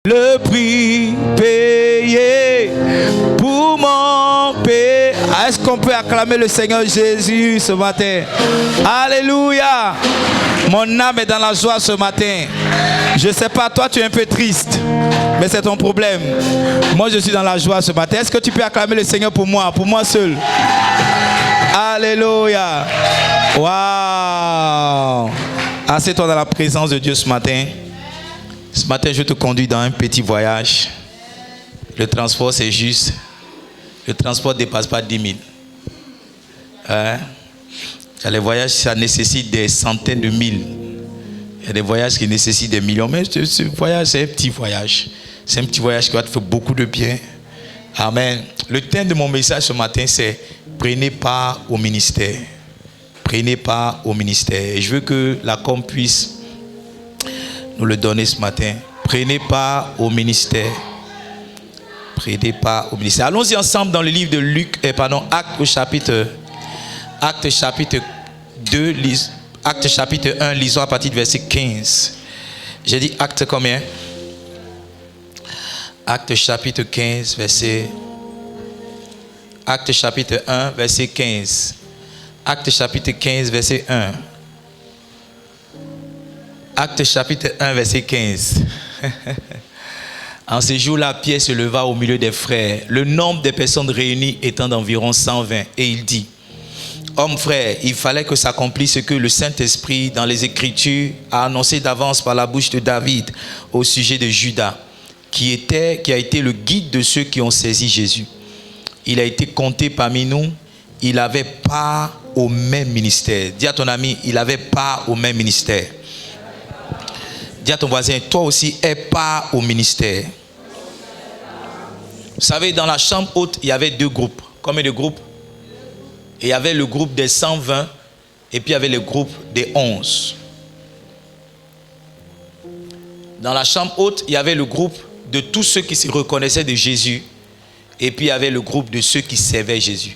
le prix payé pour mon péché. Est-ce qu'on peut acclamer le Seigneur Jésus ce matin? Alléluia. Mon âme est dans la joie ce matin. Je ne sais pas, toi tu es un peu triste, mais c'est ton problème. Moi je suis dans la joie ce matin. Est-ce que tu peux acclamer le Seigneur pour moi seul? Alléluia. Waouh. Assieds-toi dans la présence de Dieu ce matin. Ce matin, je te conduis dans un petit voyage. Le transport, c'est juste. Le transport ne dépasse pas 10 000. Les voyages, ça nécessite des centaines de mille. Il y a des voyages qui nécessitent des millions. Mais ce voyage, c'est un petit voyage. C'est un petit voyage qui va te faire beaucoup de bien. Amen. Le thème de mon message ce matin, c'est « Prenez part au ministère ». Prenez part au ministère. Et je veux que la com puisse nous le donner ce matin. Prenez part au ministère. Prenez part au ministère. Allons-y ensemble dans le livre de Luc, Actes chapitre 2, Actes chapitre 1, lisons à partir du verset 15. J'ai dit Actes combien? Actes chapitre 15, verset... Actes chapitre 1, verset 15. Actes chapitre 15, verset 1. Actes chapitre 1, verset 15. En ce jour-là, Pierre se leva au milieu des frères, le nombre des personnes réunies étant d'environ 120. Et il dit, « Hommes frères, il fallait que s'accomplisse ce que le Saint-Esprit, dans les Écritures, a annoncé d'avance par la bouche de David au sujet de Judas, qui a été le guide de ceux qui ont saisi Jésus. Il a été compté parmi nous. Il avait part au même ministère. » Dis à ton ami, il avait part au même ministère. Dis à ton voisin, toi aussi, aie part au ministère. Vous savez, dans la chambre haute, il y avait 2 groupes. Combien de groupes? Et il y avait le groupe des 120 et puis il y avait le groupe des 11. Dans la chambre haute, il y avait le groupe de tous ceux qui se reconnaissaient de Jésus et puis il y avait le groupe de ceux qui servaient Jésus.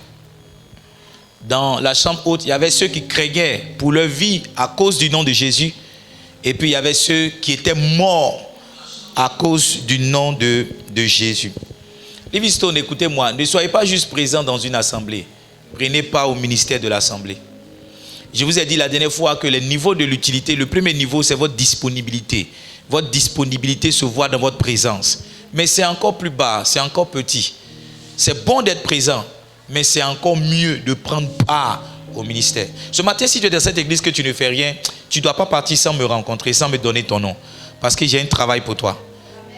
Dans la chambre haute, il y avait ceux qui craignaient pour leur vie à cause du nom de Jésus. Et puis il y avait ceux qui étaient morts à cause du nom de Jésus. Livingstone, écoutez-moi, ne soyez pas juste présents dans une assemblée. Prenez part au ministère de l'assemblée. Je vous ai dit la dernière fois que les niveaux de l'utilité, le premier niveau, c'est votre disponibilité. Votre disponibilité se voit dans votre présence. Mais c'est encore plus bas, c'est encore petit. C'est bon d'être présent, mais c'est encore mieux de prendre part au ministère. Ce matin, si tu es dans cette église que tu ne fais rien, tu ne dois pas partir sans me rencontrer, sans me donner ton nom. Parce que j'ai un travail pour toi.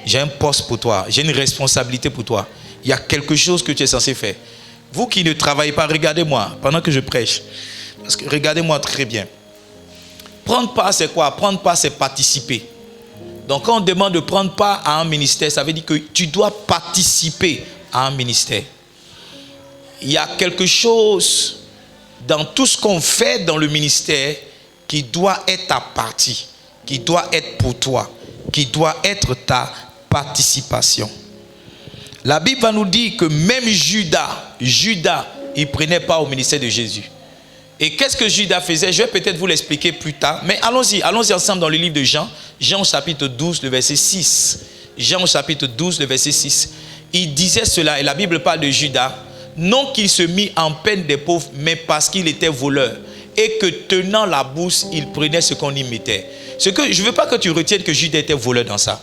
J'ai un poste pour toi. J'ai une responsabilité pour toi. Il y a quelque chose que tu es censé faire. Vous qui ne travaillez pas, regardez-moi pendant que je prêche. Parce que regardez-moi très bien. Prendre part, c'est quoi? Prendre part, c'est participer. Donc quand on demande de prendre part à un ministère, ça veut dire que tu dois participer à un ministère. Il y a quelque chose dans tout ce qu'on fait dans le ministère qui doit être ta partie, qui doit être pour toi, qui doit être ta participation. La Bible va nous dire que même Judas, il prenait part au ministère de Jésus. Et qu'est-ce que Judas faisait? Je vais peut-être vous l'expliquer plus tard, mais allons-y ensemble dans le livre de Jean, Jean chapitre 12, le verset 6. Jean chapitre 12, le verset 6. Il disait cela, et la Bible parle de Judas, non qu'il se mit en peine des pauvres, mais parce qu'il était voleur. Et que tenant la bourse, il prenait ce qu'on y mettait. Je ne veux pas que tu retiennes que Judas était voleur dans ça.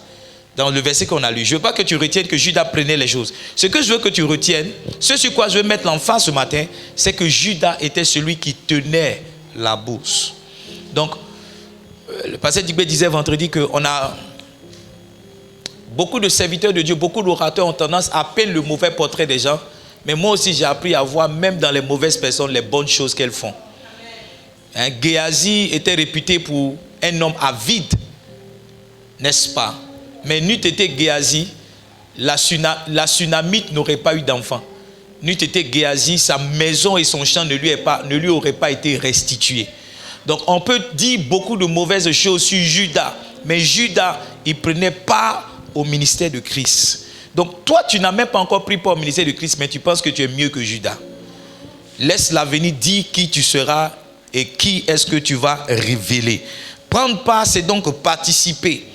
Dans le verset qu'on a lu. Je ne veux pas que tu retiennes que Judas prenait les choses. Ce que je veux que tu retiennes, ce sur quoi je veux mettre l'emphase ce matin, c'est que Judas était celui qui tenait la bourse. Donc, le pasteur Dibé disait vendredi qu'on a beaucoup de serviteurs de Dieu, beaucoup d'orateurs ont tendance à peindre le mauvais portrait des gens. Mais moi aussi, j'ai appris à voir, même dans les mauvaises personnes, les bonnes choses qu'elles font. Géasi était réputé pour un homme avide, n'est-ce pas? Mais n'eût été Géasi, la Sunamite n'aurait pas eu d'enfant. N'eût été Géasi, sa maison et son champ ne lui auraient pas été restitués. Donc on peut dire beaucoup de mauvaises choses sur Judas. Mais Judas, il prenait part au ministère de Christ. Donc toi, tu n'as même pas encore pris part au ministère de Christ, mais tu penses que tu es mieux que Judas. Laisse l'avenir dire qui tu seras et qui est-ce que tu vas révéler. Prendre part, c'est donc participer.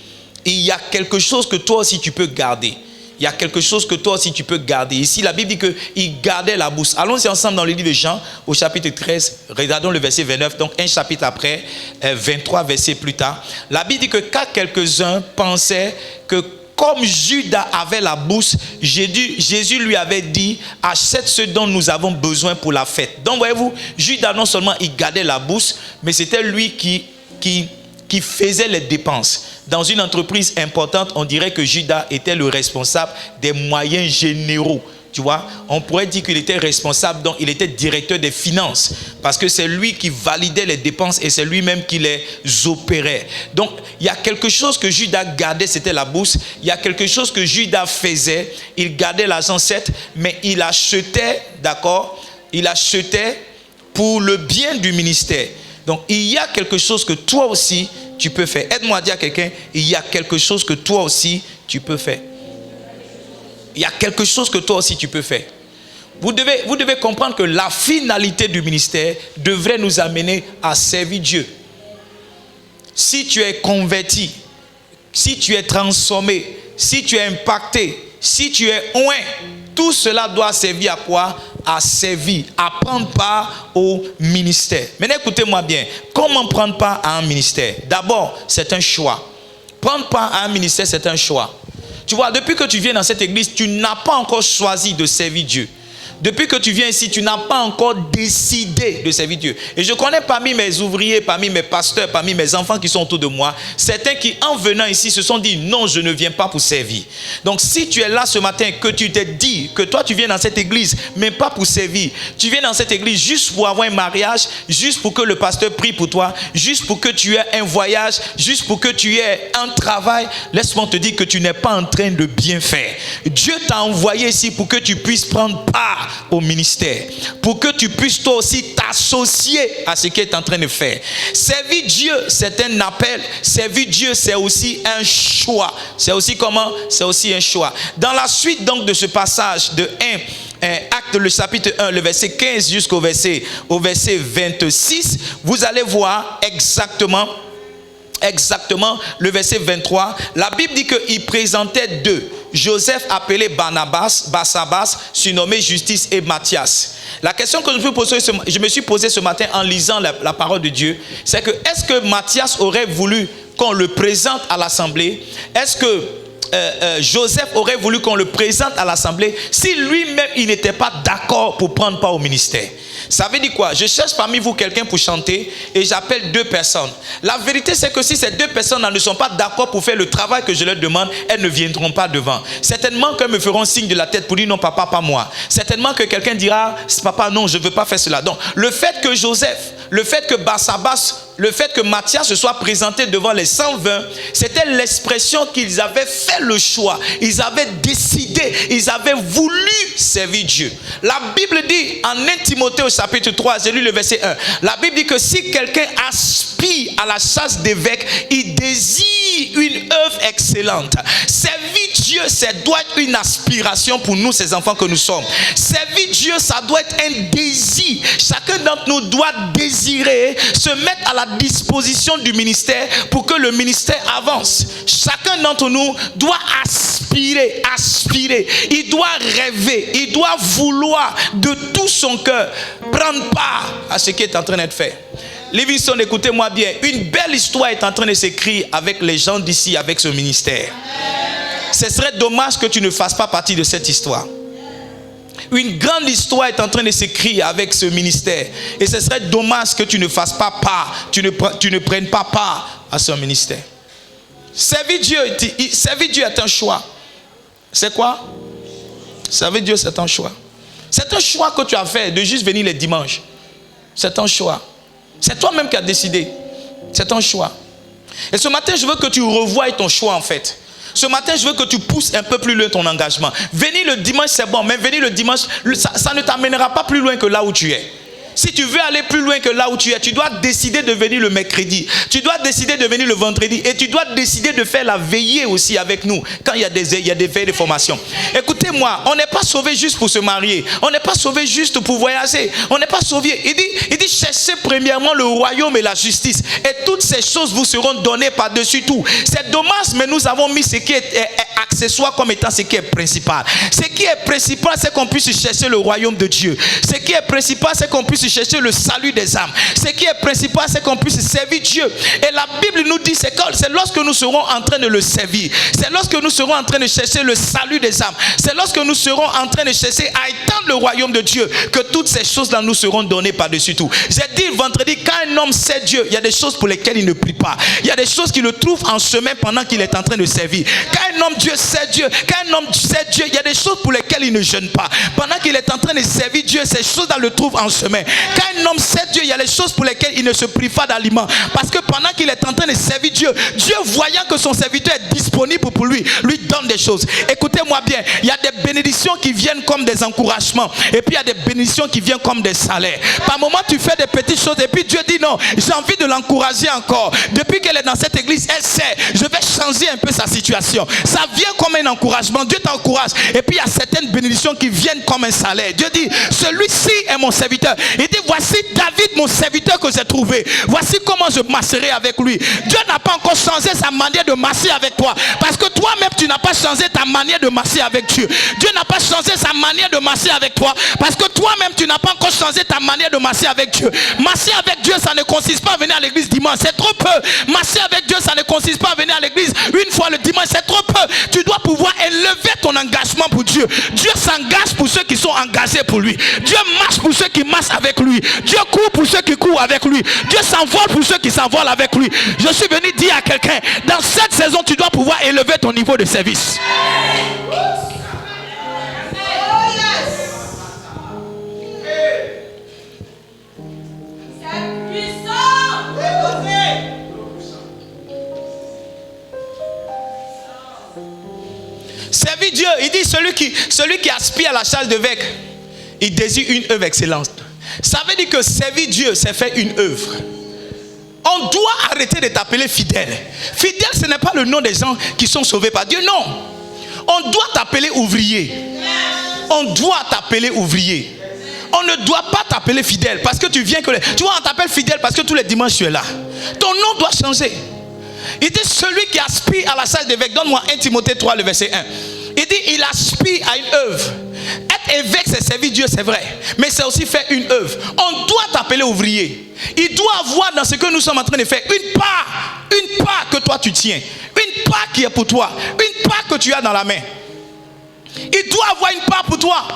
il y a quelque chose que toi aussi tu peux garder. Il y a quelque chose que toi aussi tu peux garder. Ici, la Bible dit qu'il gardait la bourse. Allons-y ensemble dans le livre de Jean, au chapitre 13. Regardons le verset 29. Donc, un chapitre après, 23 versets plus tard. La Bible dit que quand quelques-uns pensaient que comme Judas avait la bourse, Jésus lui avait dit, achète ce dont nous avons besoin pour la fête. Donc, voyez-vous, Judas, non seulement il gardait la bourse, mais c'était lui qui faisait les dépenses. Dans une entreprise importante, on dirait que Judas était le responsable des moyens généraux. Tu vois, on pourrait dire qu'il était responsable, donc il était directeur des finances. Parce que c'est lui qui validait les dépenses et c'est lui-même qui les opérait. Donc, il y a quelque chose que Judas gardait, c'était la bourse. Il y a quelque chose que Judas faisait. Il gardait l'argent, certes, mais il achetait, d'accord? Il achetait pour le bien du ministère. Donc, il y a quelque chose que toi aussi, tu peux faire. Aide-moi à dire à quelqu'un, il y a quelque chose que toi aussi, tu peux faire. Il y a quelque chose que toi aussi, tu peux faire. Vous devez comprendre que la finalité du ministère devrait nous amener à servir Dieu. Si tu es converti, si tu es transformé, si tu es impacté, si tu es oint, tout cela doit servir à quoi? À servir, à prendre part au ministère. Maintenant, écoutez-moi bien. Comment prendre part à un ministère? D'abord, c'est un choix. Prendre part à un ministère, c'est un choix. Tu vois, depuis que tu viens dans cette église, tu n'as pas encore choisi de servir Dieu. Depuis que tu viens ici, tu n'as pas encore décidé de servir Dieu. Et je connais parmi mes ouvriers, parmi mes pasteurs, parmi mes enfants qui sont autour de moi, certains qui, en venant ici, se sont dit, non, je ne viens pas pour servir. Donc, si tu es là ce matin, que tu t'es dit que toi, tu viens dans cette église, mais pas pour servir. Tu viens dans cette église juste pour avoir un mariage, juste pour que le pasteur prie pour toi, juste pour que tu aies un voyage, juste pour que tu aies un travail. Laisse-moi te dire que tu n'es pas en train de bien faire. Dieu t'a envoyé ici pour que tu puisses prendre part au ministère, pour que tu puisses toi aussi t'associer à ce qu'il est en train de faire. Servir Dieu, c'est un appel. Servir Dieu, c'est aussi un choix. C'est aussi comment? C'est aussi un choix. Dans la suite donc de ce passage de Acte, le chapitre 1, le verset 15 jusqu'au verset 26, vous allez voir exactement le verset 23. La Bible dit qu'il présentait deux. Joseph appelé Barsabas, surnommé Justice, et Matthias. La question que je me suis posée ce matin en lisant la parole de Dieu, c'est que est-ce que Matthias aurait voulu qu'on le présente à l'assemblée? Est-ce que Joseph aurait voulu qu'on le présente à l'assemblée si lui-même il n'était pas d'accord pour prendre part au ministère? Ça veut dire quoi? Je cherche parmi vous quelqu'un pour chanter et j'appelle deux personnes. La vérité, c'est que si ces deux personnes ne sont pas d'accord pour faire le travail que je leur demande, elles ne viendront pas devant. Certainement qu'elles me feront signe de la tête pour dire non, papa, pas moi. Certainement que quelqu'un dira, papa, non, je ne veux pas faire cela. Donc, le fait que Joseph, le fait que Barsabas, le fait que Matthias se soit présenté devant les 120, c'était l'expression qu'ils avaient fait le choix. Ils avaient décidé, ils avaient voulu servir Dieu. La Bible dit en 1 Timothée au chapitre 3, j'ai lu le verset 1. La Bible dit que si quelqu'un aspire à la chasse d'évêque, il désire une œuvre excellente. Servir Dieu, ça doit être une aspiration pour nous, ces enfants que nous sommes. Servir Dieu, ça doit être un désir. Chacun d'entre nous doit désirer se mettre à la disposition du ministère pour que le ministère avance. Chacun d'entre nous doit aspirer. Il doit rêver, il doit vouloir de tout son cœur prendre part à ce qui est en train d'être fait. Livingstone, écoutez-moi bien, une belle histoire est en train de s'écrire avec les gens d'ici, avec ce ministère. Ce serait dommage que tu ne fasses pas partie de cette histoire. Une grande histoire est en train de s'écrire avec ce ministère. Et ce serait dommage que tu ne fasses pas part, tu ne prennes pas part à ce ministère. Servir Dieu est un choix. C'est quoi? Servir Dieu, c'est un choix. C'est un choix que tu as fait de juste venir les dimanches. C'est un choix. C'est toi-même qui as décidé. C'est un choix. Et ce matin, je veux que tu revoies ton choix en fait. Ce matin, je veux que tu pousses un peu plus loin ton engagement. Venir le dimanche, c'est bon, mais venir le dimanche, ça ne t'amènera pas plus loin que là où tu es. Si tu veux aller plus loin que là où tu es, tu dois décider de venir le mercredi. Tu dois décider de venir le vendredi. Et tu dois décider de faire la veillée aussi avec nous. Quand il y a des veillées de formation. Écoutez-moi, on n'est pas sauvé juste pour se marier. On n'est pas sauvé juste pour voyager. On n'est pas sauvé. Il dit cherchez premièrement le royaume et la justice. Et toutes ces choses vous seront données par-dessus tout. C'est dommage, mais nous avons mis ce qui est accessoire comme étant ce qui est principal. Ce qui est principal, c'est qu'on puisse chercher le royaume de Dieu. Ce qui est principal, c'est qu'on puisse chercher le salut des âmes. Ce qui est principal, c'est qu'on puisse servir Dieu. Et la Bible nous dit, c'est lorsque nous serons en train de le servir. C'est lorsque nous serons en train de chercher le salut des âmes. C'est lorsque nous serons en train de chercher à étendre le royaume de Dieu que toutes ces choses-là nous seront données par-dessus tout. J'ai dit vendredi, quand un homme sait Dieu, il y a des choses pour lesquelles il ne prie pas. Il y a des choses qu'il le trouve en chemin pendant qu'il est en train de servir. Quand un homme Dieu sait Dieu, quand un homme sait Dieu, il y a des choses pour lesquelles il ne jeûne pas. Pendant qu'il est en train de servir Dieu, ces choses-là le trouvent en chemin. Quand un homme sait Dieu, il y a des choses pour lesquelles il ne se prive pas d'aliments. Parce que pendant qu'il est en train de servir Dieu, Dieu voyant que son serviteur est disponible pour lui donne des choses. Écoutez-moi bien, il y a des bénédictions qui viennent comme des encouragements. Et puis il y a des bénédictions qui viennent comme des salaires. Par moment, tu fais des petites choses et puis Dieu dit non, j'ai envie de l'encourager encore. Depuis qu'elle est dans cette église, elle sait, je vais changer un peu sa situation. Ça vient comme un encouragement. Dieu t'encourage. Et puis il y a certaines bénédictions qui viennent comme un salaire. Dieu dit, celui-ci est mon serviteur. Il dit, voici David, mon serviteur que j'ai trouvé. Voici comment je marcherai avec lui. Dieu n'a pas encore changé sa manière de marcher avec toi. Parce que toi-même, tu n'as pas changé ta manière de marcher avec Dieu. Dieu n'a pas changé sa manière de marcher avec toi. Parce que toi-même, tu n'as pas encore changé ta manière de marcher avec Dieu. Marcher avec Dieu, ça ne consiste pas à venir à l'église dimanche. C'est trop peu. Marcher avec Dieu, ça ne consiste pas à venir à l'église une fois le dimanche. C'est trop peu. Tu dois pouvoir élever ton engagement pour Dieu. Dieu s'engage pour ceux qui sont engagés pour lui. Dieu marche pour ceux qui marchent avec lui. Dieu court pour ceux qui courent avec lui. Dieu s'envole pour ceux qui s'envolent avec lui. Je suis venu dire à quelqu'un, dans cette saison, tu dois pouvoir élever ton niveau de service. Servir Dieu, il dit celui qui aspire à la charge d'évêque, il désire une œuvre excellente. Ça veut dire que servir Dieu, c'est faire une œuvre. On doit arrêter de t'appeler fidèle. Fidèle, ce n'est pas le nom des gens qui sont sauvés par Dieu, non. On doit t'appeler ouvrier. On doit t'appeler ouvrier. On ne doit pas t'appeler fidèle parce que tu viens que... Tu vois, on t'appelle fidèle parce que tous les dimanches tu es là. Ton nom doit changer. Il dit celui qui aspire à la charge d'évêque. Donne-moi 1 Timothée 3, le verset 1. Il dit il aspire à une œuvre. Être évêque, c'est servir Dieu, c'est vrai. Mais c'est aussi faire une œuvre. On doit t'appeler ouvrier. Il doit avoir dans ce que nous sommes en train de faire une part que toi tu tiens. Une part qui est pour toi. Une part que tu as dans la main. Il doit avoir une part pour toi.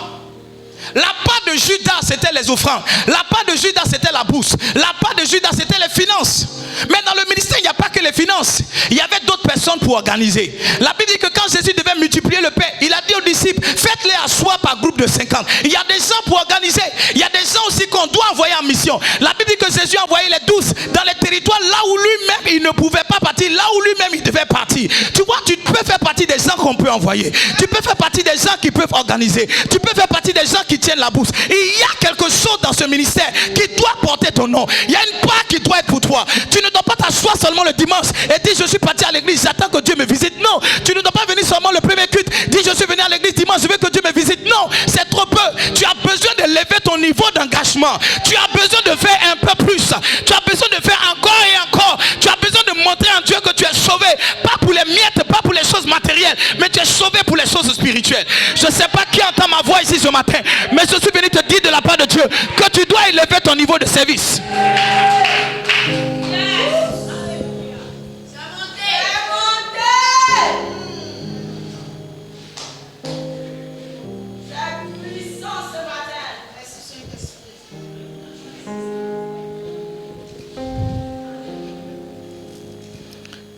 La part de Judas, c'était les offrandes. La part de Judas, c'était la bourse. La part de Judas, c'était les finances. Mais dans le ministère, il n'y a pas que les finances. Il y avait d'autres personnes pour organiser. La Bible dit que quand Jésus devait multiplier le pain, il a dit aux disciples, faites-les asseoir par groupe de 50. Il y a des gens pour organiser. Il y a des gens aussi qu'on doit envoyer en mission. La Bible dit que Jésus a envoyé les 12 dans les territoires là où lui-même il ne pouvait pas partir, là où lui-même il devait partir. Tu vois, tu peux faire partie des gens qu'on peut envoyer. Tu peux faire partie des gens qui peuvent organiser. Tu peux faire partie des gens qui tiennent la bourse. Il y a quelque chose dans ce ministère qui doit porter ton nom. Il y a une part qui doit être pour toi. Tu ne dois pas t'asseoir seulement le dimanche et dire je suis parti à l'église, j'attends que Dieu me visite. Non, tu ne dois pas venir seulement le premier culte, dire je suis venu à l'église dimanche, je veux que Dieu me visite. Non, c'est trop peu. Tu as besoin de lever ton niveau d'engagement. Tu as besoin de faire un peu plus. Tu as besoin de faire encore et encore. Tu as besoin de montrer en Dieu que tu es sauvé. Pas pour les miettes, pas pour les choses matérielles, mais tu es sauvé pour les choses spirituelles. Je ne sais pas qui entend ma voix ici ce matin, mais je suis venu te dire de la part de Dieu que tu dois élever ton niveau de service.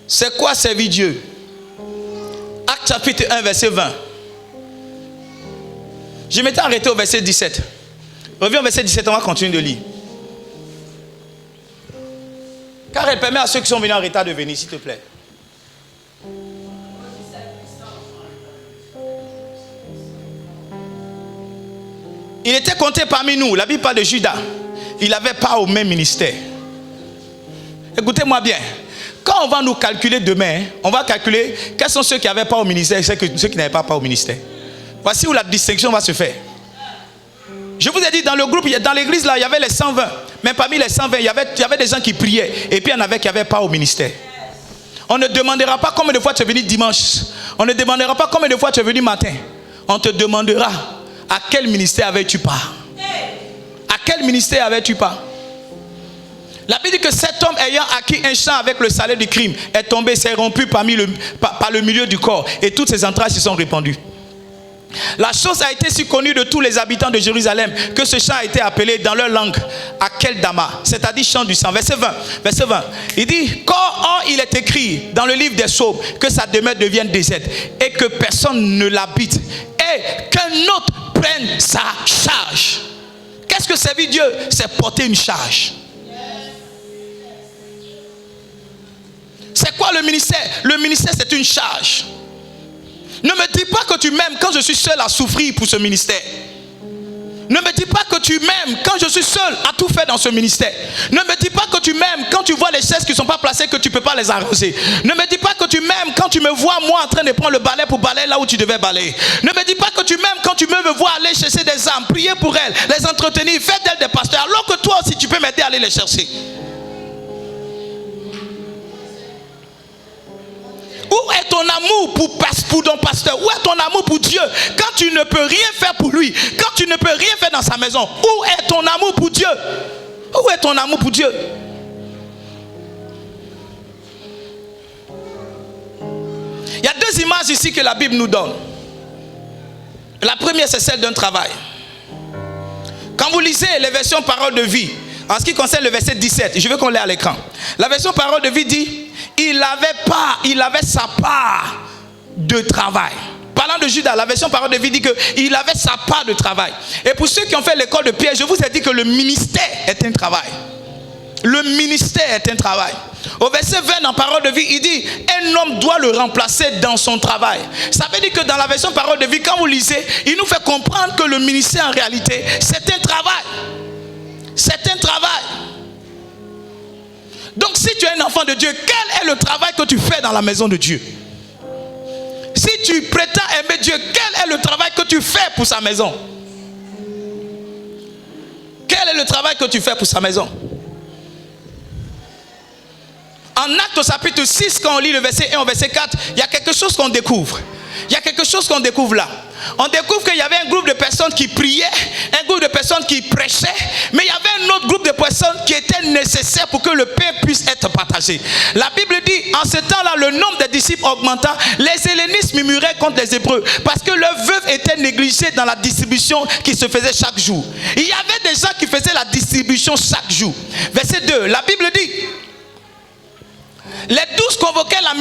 C'est quoi servir Dieu? Acte chapitre 1 verset 20. Je m'étais arrêté au verset 17. Reviens au verset 17, on va continuer de lire. Car elle permet à ceux qui sont venus en retard de venir, s'il te plaît. Il était compté parmi nous. La Bible parle de Judas. il n'avait pas au même ministère. Écoutez-moi bien. Quand on va nous calculer demain, on va calculer quels sont ceux qui n'avaient pas au ministère et ceux qui n'avaient pas au ministère. Voici où la distinction va se faire. Je vous ai dit, dans le groupe, dans l'église, là, il y avait les 120. Mais parmi les 120, il y avait des gens qui priaient. Et puis il y en avait qui n'avaient pas au ministère. On ne demandera pas combien de fois tu es venu dimanche. On ne demandera pas combien de fois tu es venu matin. On te demandera à quel ministère avais-tu part. À quel ministère avais-tu part. La Bible dit que cet homme ayant acquis un champ avec le salaire du crime est tombé, s'est rompu par le milieu du corps et toutes ses entrailles se sont répandues. La chose a été si connue de tous les habitants de Jérusalem que ce champ a été appelé dans leur langue Akeldama, c'est-à-dire champ du sang. Verset 20. Il dit, quand il est écrit dans le livre des psaumes que sa demeure devienne déserte et que personne ne l'habite et qu'un autre prenne sa charge. Qu'est-ce que servir Dieu? C'est porter une charge. C'est quoi le ministère? Le ministère, c'est une charge. Ne me dis pas que tu m'aimes quand je suis seul à souffrir pour ce ministère. Ne me dis pas que tu m'aimes quand je suis seul à tout faire dans ce ministère. Ne me dis pas que tu m'aimes quand tu vois les chaises qui ne sont pas placées, que tu ne peux pas les arroser. Ne me dis pas que tu m'aimes quand tu me vois moi en train de prendre le balai pour balayer là où tu devais balayer. Ne me dis pas que tu m'aimes quand tu me vois aller chercher des âmes, prier pour elles, les entretenir, faire d'elles des pasteurs, alors que toi aussi tu peux m'aider à aller les chercher. Où est ton amour pour ton pasteur? Où est ton amour pour Dieu? Quand tu ne peux rien faire pour lui, quand tu ne peux rien faire dans sa maison, où est ton amour pour Dieu? Où est ton amour pour Dieu? Il y a deux images ici que la Bible nous donne. La première, c'est celle d'un travail. Quand vous lisez les versions paroles de vie, en ce qui concerne le verset 17, je veux qu'on l'ait à l'écran. La version parole de vie dit, il avait sa part de travail. Parlant de Judas, la version parole de vie dit qu'il avait sa part de travail. Et pour ceux qui ont fait l'école de Pierre, je vous ai dit que le ministère est un travail. Le ministère est un travail. Au verset 20, dans parole de vie, il dit, un homme doit le remplacer dans son travail. Ça veut dire que dans la version parole de vie, quand vous lisez, il nous fait comprendre que le ministère en réalité, c'est un travail. C'est un travail. Donc si tu es un enfant de Dieu, quel est le travail que tu fais dans la maison de Dieu? Si tu prétends aimer Dieu, quel est le travail que tu fais pour sa maison? Quel est le travail que tu fais pour sa maison? En Actes au chapitre 6, quand on lit le verset 1 au verset 4, il y a quelque chose qu'on découvre. Il y a quelque chose qu'on découvre là. On découvre qu'il y avait un groupe de personnes qui priaient, un groupe de personnes qui prêchaient, mais il y avait un autre groupe de personnes qui étaient nécessaires pour que le pain puisse être partagé. La Bible dit, en ce temps-là, le nombre des disciples augmenta, les hellénistes murmuraient contre les Hébreux, parce que leurs veuves étaient négligées dans la distribution qui se faisait chaque jour. Il y avait des gens qui faisaient la distribution chaque jour. Verset 2, la Bible dit, les 12 convoquaient la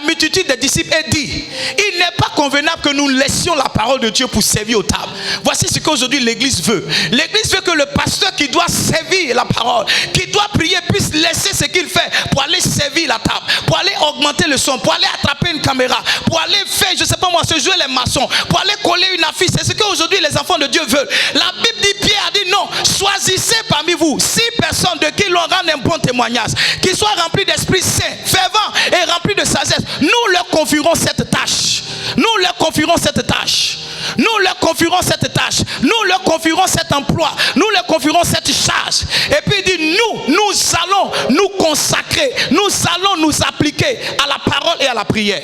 multitude des disciples et dit, il n'est pas convenable que nous laissions la parole de Dieu pour servir aux tables. Voici ce qu'aujourd'hui l'église veut. L'église veut que le pasteur qui doit servir la parole, qui doit prier, puisse laisser ce qu'il fait pour aller servir la table, pour aller augmenter le son, pour aller attraper une caméra, pour aller faire, je ne sais pas moi, se jouer les maçons, pour aller coller une affiche. C'est ce qu'aujourd'hui les enfants de Dieu veulent. La Bible dit, Pierre a dit non, choisissez parmi vous 6 personnes de qui l'on rend un bon témoignage, qui soient remplis d'esprit saint, fervent et rempli de sagesse. Nous leur confierons cette tâche. Nous leur confierons cette tâche. Nous leur confierons cette tâche. Nous leur confierons cet emploi. Nous leur confierons cette charge. Et puis il dit, nous allons nous consacrer. Nous allons nous appliquer à la parole et à la prière.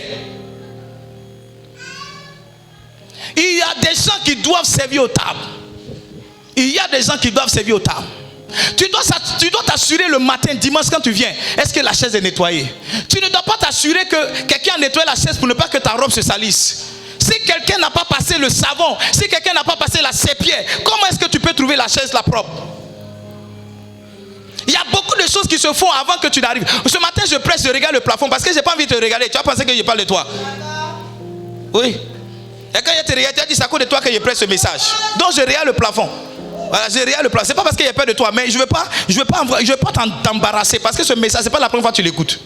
Il y a des gens qui doivent servir aux tables. Il y a des gens qui doivent servir aux tables. Tu dois t'assurer le matin, dimanche quand tu viens, est-ce que la chaise est nettoyée? Tu ne dois pas t'assurer que quelqu'un a nettoyé la chaise pour ne pas que ta robe se salisse. Si quelqu'un n'a pas passé le savon, si quelqu'un n'a pas passé la sépierre, comment est-ce que tu peux trouver la chaise là propre? Il y a beaucoup de choses qui se font avant que tu n'arrives. Ce matin je presse, je regarde le plafond parce que je n'ai pas envie de te regarder. Tu as pensé que je parle de toi? Oui. Et quand je te regarde, tu as dit c'est à cause de toi que je presse ce message. Donc je regarde le plafond. Voilà, j'ai rien le plan. C'est pas parce qu'il y a peur de toi, mais je veux pas t'embarrasser parce que ce message, c'est pas la première fois que tu l'écoutes.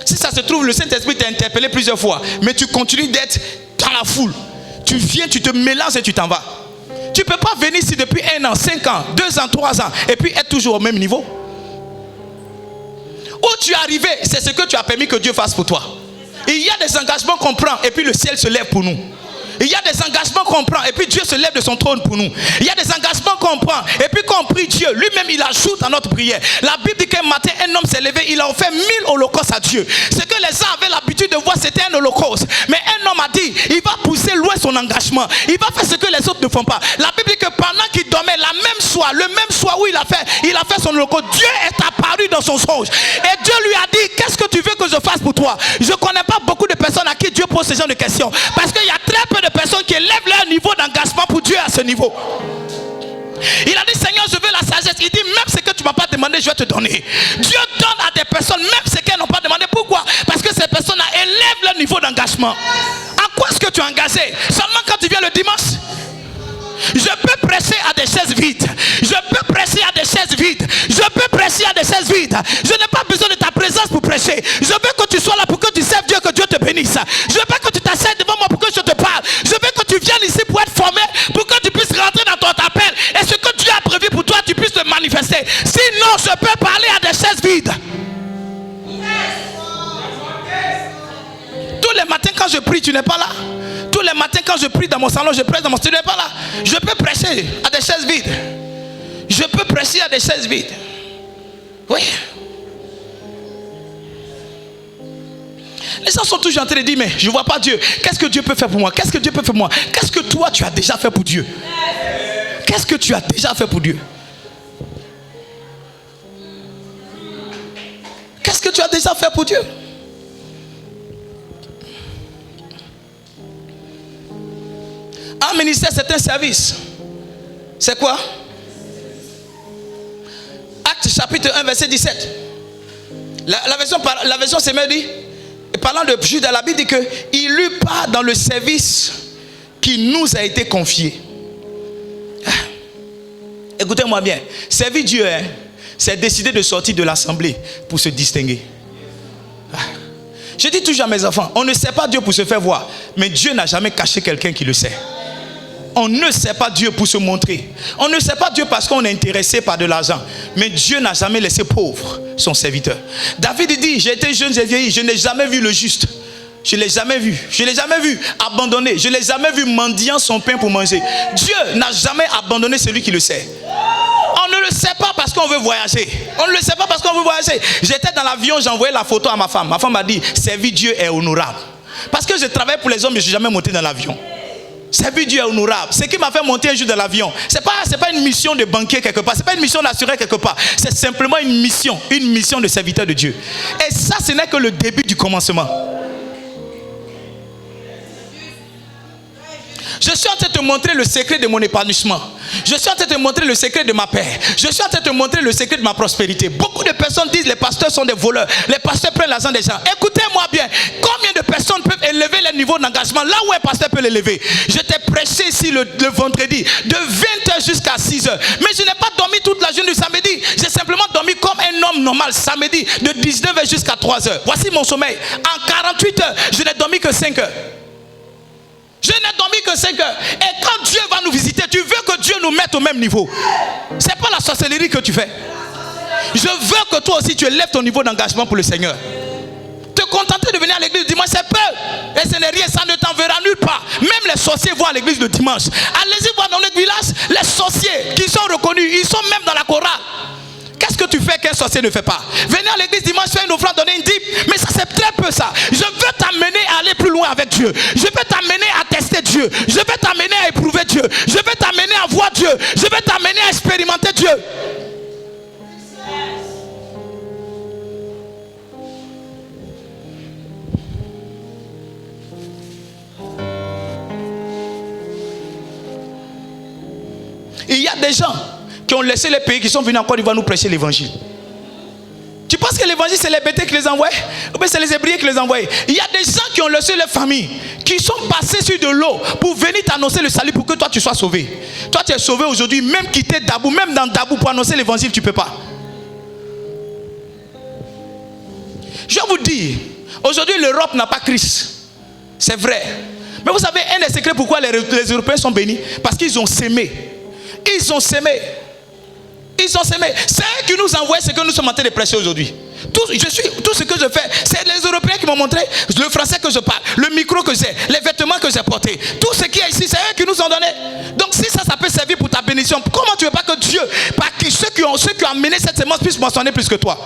Si ça se trouve, le Saint-Esprit t'a interpellé plusieurs fois, mais tu continues d'être dans la foule. Tu viens, tu te mélanges et tu t'en vas. Tu Tu ne peux pas venir ici depuis 1 an, 5 ans, 2 ans, 3 ans et puis être toujours au même niveau. Où tu es arrivé, c'est ce que tu as permis que Dieu fasse pour toi. Il y a des engagements qu'on prend et puis le ciel se lève pour nous. Il y a des engagements qu'on prend et puis Dieu se lève de son trône pour nous. Il y a des engagements qu'on prend et puis quand on prie Dieu, lui-même il ajoute à notre prière. La Bible dit qu'un matin un homme s'est levé, il a offert 1000 holocaustes à Dieu. Ce que les gens avaient l'habitude de voir, c'était un holocauste. Mais un homme a dit, il va pousser loin son engagement. Il va faire ce que les autres ne font pas. La Bible dit que pendant qu'il dormait, la même soir, le même soir où il a fait son holocauste, Dieu est apparu dans son songe. Et Dieu lui a dit, qu'est-ce que tu veux que je fasse pour toi? Je ne connais pas beaucoup de personnes à qui Dieu pose ce genre de questions. Parce qu'il y a très peu de personnes qui élèvent leur niveau d'engagement pour Dieu à ce niveau. Il a dit, Seigneur, je veux la sagesse. Il dit, même ce que tu ne m'as pas demandé, je vais te donner. Dieu donne à des personnes, même ce qu'elles n'ont pas demandé. Pourquoi? Parce que ces personnes-là élèvent leur niveau d'engagement. À quoi est-ce que tu es engagé? Seulement quand tu viens le dimanche? Je peux prêcher à des chaises vides. Je peux prêcher à des chaises vides. Je peux prêcher à des chaises vides. Je n'ai pas besoin de ta présence pour prêcher. Je veux que tu sois là pour que tu serves Dieu, que Dieu te bénisse. Je veux que tu t'asseyes devant moi pour que je te parle. Je veux que tu viennes ici pour être formé, pour que tu puisses rentrer dans ton appel. Et ce que Dieu a prévu pour toi, tu puisses le manifester. Sinon, je peux parler à des chaises vides. Tous les matins quand je prie, tu n'es pas là. Tous les matins quand je prie dans mon salon, je prêche dans mon studio, tu n'es pas là. Je peux prêcher à des chaises vides. Je peux prêcher à des chaises vides. Oui. Les gens sont toujours en train de dire, mais je ne vois pas Dieu. Qu'est-ce que Dieu peut faire pour moi? Qu'est-ce que Dieu peut faire pour moi? Qu'est-ce que toi tu as déjà fait pour Dieu? Qu'est-ce que tu as déjà fait pour Dieu? Qu'est-ce que tu as déjà fait pour Dieu? Un ministère, c'est un service. C'est quoi? Actes chapitre 1 verset 17. La version c'est dit, parlant de Judas, la Bible dit que il eut part dans le service qui nous a été confié. Écoutez-moi bien. Servir Dieu, c'est décider de sortir de l'assemblée pour se distinguer. Je dis toujours à mes enfants, on ne sait pas Dieu pour se faire voir, mais Dieu n'a jamais caché quelqu'un qui le sait. On ne sait pas Dieu pour se montrer. On ne sait pas Dieu parce qu'on est intéressé par de l'argent. Mais Dieu n'a jamais laissé pauvre son serviteur. David dit, j'ai été jeune, j'ai vieilli, je n'ai jamais vu le juste. Je ne l'ai jamais vu. Je ne l'ai jamais vu abandonné. Je ne l'ai jamais vu mendiant son pain pour manger. Dieu n'a jamais abandonné celui qui le sait. On ne le sait pas parce qu'on veut voyager. On ne le sait pas parce qu'on veut voyager. J'étais dans l'avion, j'ai envoyé la photo à ma femme. Ma femme m'a dit, servir Dieu est honorable. Parce que je travaille pour les hommes, je ne suis jamais monté dans l'avion. Servir Dieu est honorable. Ce qui m'a fait monter un jour dans l'avion, ce n'est pas une mission de banquier quelque part, ce n'est pas une mission d'assureur quelque part, c'est simplement une mission de serviteur de Dieu. Et ça, ce n'est que le début du commencement. Je suis en train de te montrer le secret de mon épanouissement. Je suis en train de te montrer le secret de ma paix. Je suis en train de te montrer le secret de ma prospérité. Beaucoup de personnes disent les pasteurs sont des voleurs. Les pasteurs prennent l'argent des gens. Écoutez-moi bien. Combien de personnes peuvent élever le niveau d'engagement là où un pasteur peut l'élever? Je t'ai prêché ici le vendredi de 20h jusqu'à 6h. Mais je n'ai pas dormi toute la journée du samedi. J'ai simplement dormi comme un homme normal samedi de 19h jusqu'à 3h. Voici mon sommeil. En 48 heures, je n'ai dormi que 5 heures. Je n'ai dormi que 5 heures. Et quand Dieu va nous visiter, tu veux que Dieu nous mette au même niveau. Ce n'est pas la sorcellerie que tu fais. Je veux que toi aussi tu élèves ton niveau d'engagement pour le Seigneur. Te contenter de venir à l'église le dimanche, c'est peu. Et ce n'est rien, ça ne t'enverra nulle part. Même les sorciers vont à l'église le dimanche. Allez-y voir dans notre village, les sorciers qui sont reconnus, ils sont même dans la chorale. Qu'est-ce que tu fais qu'un sorcier ne fait pas? Venez à l'église dimanche, faire une offrande, donner une dîme. Mais ça c'est très peu ça. Je veux t'amener à aller plus loin avec Dieu. Je veux t'amener à tester Dieu. Je veux t'amener à éprouver Dieu. Je veux t'amener à voir Dieu. Je veux t'amener à expérimenter Dieu. Il y a des gens qui ont laissé les pays, qui sont venus en Côte d'Ivoire nous prêcher l'évangile. Tu penses que l'évangile c'est les bêtés qui les envoient? Ou bien c'est les hébreux qui les envoient? Il y a des gens qui ont laissé leur famille, qui sont passés sur de l'eau pour venir t'annoncer le salut pour que toi tu sois sauvé. Toi tu es sauvé aujourd'hui, même quitter Dabou, même dans Dabou pour annoncer l'évangile tu ne peux pas. Je vous dis, aujourd'hui l'Europe n'a pas Christ. C'est vrai. Mais vous savez un des secrets pourquoi les Européens sont bénis? Parce qu'ils ont sémé. Ils ont sémé. Ils ont sémé. C'est eux qui nous envoient ce que nous sommes en train de prêcher aujourd'hui. Tout ce que je fais, c'est les Européens qui m'ont montré le français que je parle, le micro que j'ai, les vêtements que j'ai portés. Tout ce qui est ici, c'est eux qui nous ont donné. Donc si ça peut servir pour ta bénédiction, comment tu veux pas que Dieu, par qui ceux qui ont amené cette semence puissent mentionner plus que toi?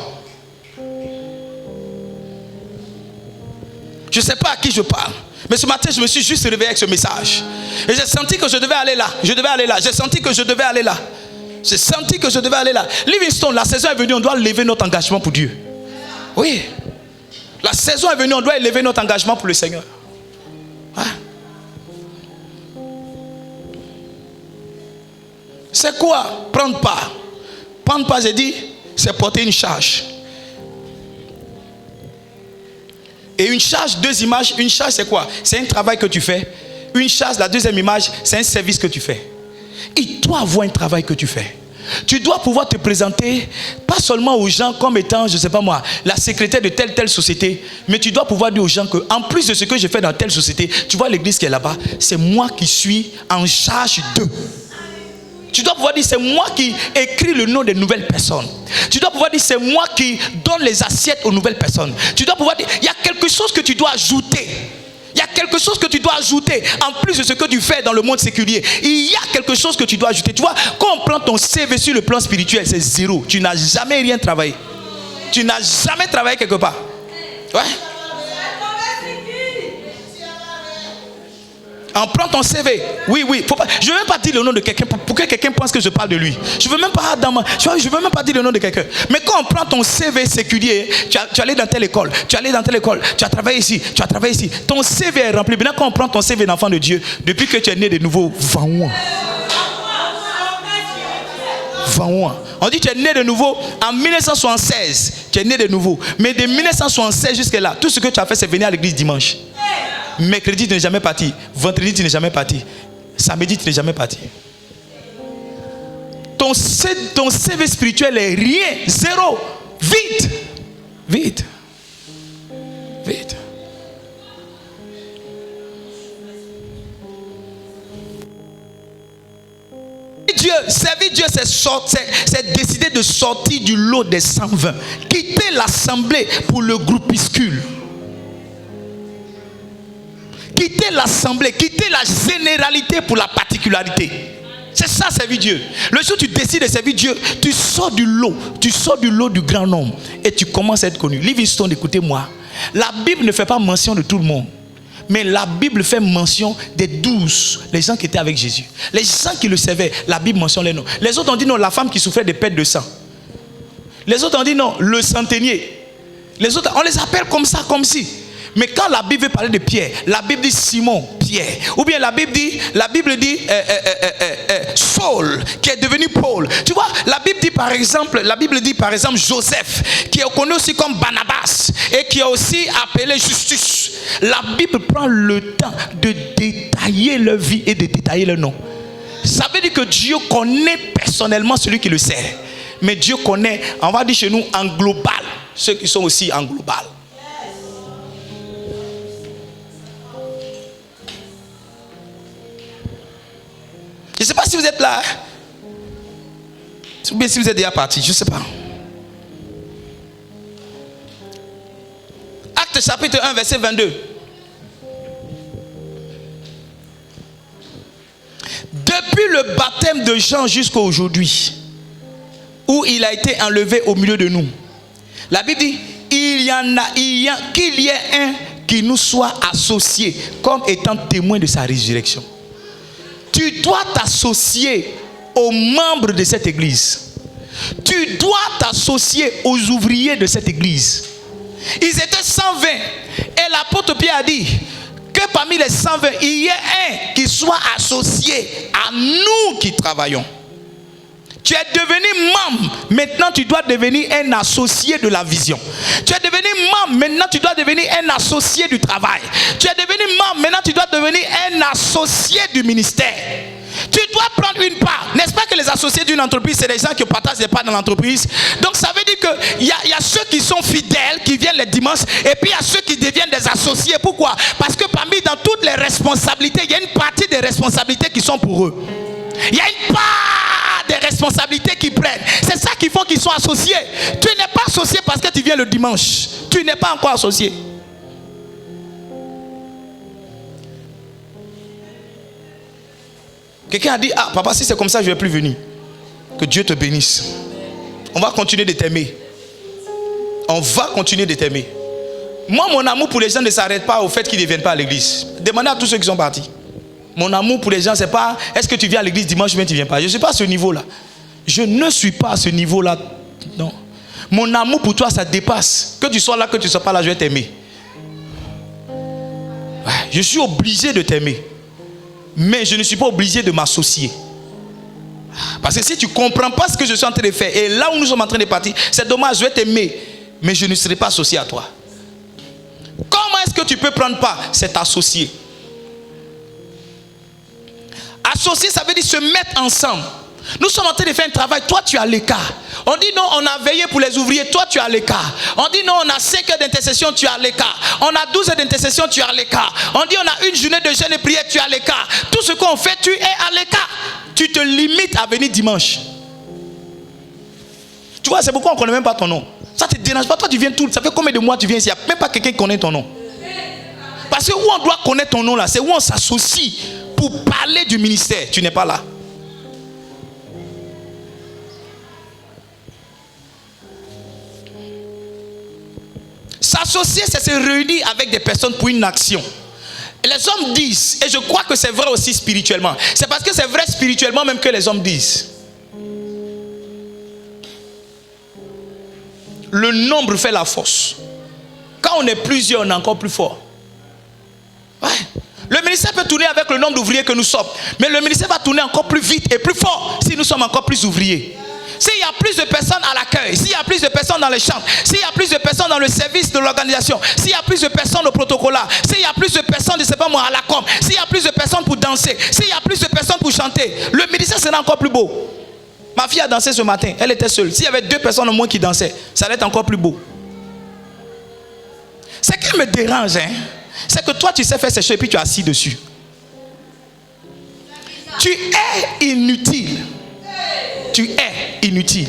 Je ne sais pas à qui je parle. Mais ce matin, je me suis juste réveillé avec ce message. Et j'ai senti que je devais aller là. J'ai senti que je devais aller là. Livingstone, la saison est venue, on doit lever notre engagement pour Dieu. Oui. La saison est venue, on doit élever notre engagement pour le Seigneur. Hein? C'est quoi prendre part? Prendre part, j'ai dit, c'est porter une charge. Et une charge, deux images. Une charge, c'est quoi? C'est un travail que tu fais. Une charge, la deuxième image, c'est un service que tu fais. Il doit avoir un travail que tu fais. Tu dois pouvoir te présenter, pas seulement aux gens comme étant, je ne sais pas moi, la secrétaire de telle société, mais tu dois pouvoir dire aux gens que, en plus de ce que je fais dans telle société, tu vois l'église qui est là-bas, c'est moi qui suis en charge d'eux. Tu dois pouvoir dire, c'est moi qui écris le nom des nouvelles personnes. Tu dois pouvoir dire, c'est moi qui donne les assiettes aux nouvelles personnes. Tu dois pouvoir dire, il y a quelque chose que tu dois ajouter. Il y a quelque chose que tu dois ajouter en plus de ce que tu fais dans le monde séculier. Il y a quelque chose que tu dois ajouter. Tu vois, quand on prend ton CV sur le plan spirituel, c'est zéro. Tu n'as jamais rien travaillé. Tu n'as jamais travaillé quelque part. Ouais. On prend ton CV. Oui. Faut pas, je ne veux même pas dire le nom de quelqu'un pour que quelqu'un pense que je parle de lui. Je ne veux même pas dire le nom de quelqu'un. Mais quand on prend ton CV séculier, tu es allé dans telle école, tu as travaillé ici, Ton CV est rempli. Maintenant, quand on prend ton CV d'enfant de Dieu, depuis que tu es né de nouveau, va-moi. On dit que tu es né de nouveau en 1976. Tu es né de nouveau. Mais de 1976 jusqu'à là, tout ce que tu as fait, c'est venir à l'église dimanche. Mercredi, tu n'es jamais parti. Vendredi, tu n'es jamais parti. Samedi, tu n'es jamais parti. Ton CV spirituel est rien. Zéro. Vite. Servir Dieu, c'est décider de sortir du lot des 120. Quitter l'assemblée pour le groupuscule. Quitter l'assemblée, quitter la généralité pour la particularité. C'est ça, servir Dieu. Le jour où tu décides de servir Dieu, tu sors du lot du grand nombre et tu commences à être connu. Livingstone, écoutez-moi. La Bible ne fait pas mention de tout le monde. Mais la Bible fait mention des 12, les gens qui étaient avec Jésus. Les gens qui le servaient, la Bible mentionne les noms. Les autres ont dit non, la femme qui souffrait de perte de sang. Les autres ont dit non, le centenier. Les autres, on les appelle comme ça, comme si. Mais quand la Bible veut parler de Pierre, la Bible dit Simon, Pierre. Ou bien la Bible dit Saul, qui est devenu Paul. Tu vois, la Bible dit par exemple Joseph, qui est connu aussi comme Barnabas, et qui est aussi appelé Justus. La Bible prend le temps de détailler leur vie et de détailler leur nom. Ça veut dire que Dieu connaît personnellement celui qui le sert. Mais Dieu connaît, on va dire chez nous, en global, ceux qui sont aussi en global. Je ne sais pas si vous êtes là. Ou bien si vous êtes déjà parti, je ne sais pas. Actes chapitre 1, verset 22. Depuis le baptême de Jean jusqu'à aujourd'hui, où il a été enlevé au milieu de nous, la Bible dit, qu'il y ait un qui nous soit associé comme étant témoin de sa résurrection. Tu dois t'associer aux membres de cette église. Tu dois t'associer aux ouvriers de cette église. Ils étaient 120. Et l'apôtre Pierre a dit que parmi les 120, il y ait un qui soit associé à nous qui travaillons. Tu es devenu membre. Maintenant, tu dois devenir un associé de la vision. Tu es devenu membre. Maintenant, tu dois devenir un associé du travail. Tu es devenu membre. Maintenant, tu dois devenir un associé du ministère. Tu dois prendre une part. N'est-ce pas que les associés d'une entreprise, c'est les gens qui partagent des parts dans l'entreprise? Donc, ça veut dire qu'il y a ceux qui sont fidèles, qui viennent les dimanches, et puis il y a ceux qui deviennent des associés. Pourquoi? Parce que dans toutes les responsabilités, il y a une partie des responsabilités qui sont pour eux. Il y a une part des responsabilités qu'ils prennent. C'est ça qui font qu'ils sont associés. Tu n'es pas associé parce que tu viens le dimanche. Tu n'es pas encore associé. Quelqu'un a dit, ah papa, si c'est comme ça, je ne vais plus venir. Que Dieu te bénisse. On va continuer de t'aimer. On va continuer de t'aimer. Moi, mon amour pour les gens ne s'arrête pas au fait qu'ils ne viennent pas à l'église. Demandez à tous ceux qui sont partis. Mon amour pour les gens, c'est pas est-ce que tu viens à l'église dimanche ou bien tu ne viens pas. Je ne suis pas à ce niveau-là. Je ne suis pas à ce niveau-là. Non. Mon amour pour toi, ça dépasse. Que tu sois là, que tu ne sois pas là, je vais t'aimer. Ouais, je suis obligé de t'aimer. Mais je ne suis pas obligé de m'associer. Parce que si tu ne comprends pas ce que je suis en train de faire, et là où nous sommes en train de partir, c'est dommage, je vais t'aimer, mais je ne serai pas associé à toi. Comment est-ce que tu peux prendre part? C'est t'associer. Associer, ça veut dire se mettre ensemble. Nous sommes en train de faire un travail, toi tu es à l'écart. On dit non, on a veillé pour les ouvriers, toi tu es à l'écart. On dit non, on a 5 heures d'intercession, tu es à l'écart. On a 12 heures d'intercession, tu es à l'écart. On dit on a une journée de jeûne et prière, tu es à l'écart. Tout ce qu'on fait, tu es à l'écart. Tu te limites à venir dimanche. Tu vois, c'est pourquoi on ne connaît même pas ton nom. Ça ne te dérange pas, toi tu viens tout. Ça fait combien de mois tu viens ici? Il n'y a même pas quelqu'un qui connaît ton nom. Parce que où on doit connaître ton nom là, c'est où on s'associe pour parler du ministère. Tu n'es pas là. S'associer, c'est se réunir avec des personnes pour une action. Et les hommes disent, et je crois que c'est vrai aussi spirituellement. C'est parce que c'est vrai spirituellement même que les hommes disent. Le nombre fait la force. Quand on est plusieurs, on est encore plus fort. Ouais. Le ministère peut tourner avec le nombre d'ouvriers que nous sommes. Mais le ministère va tourner encore plus vite et plus fort si nous sommes encore plus ouvriers. S'il y a plus de personnes à l'accueil, s'il y a plus de personnes dans les chambres, s'il y a plus de personnes dans le service de l'organisation, s'il y a plus de personnes au protocole, s'il y a plus de personnes, je ne sais pas moi, à la com, s'il y a plus de personnes pour danser, s'il y a plus de personnes pour chanter, le ministère sera encore plus beau. Ma fille a dansé ce matin, elle était seule. S'il y avait 2 personnes au moins qui dansaient, ça allait être encore plus beau. Ce qui me dérange, c'est que toi tu sais faire ces choses et puis tu es assis dessus. Tu es inutile. Tu es inutile.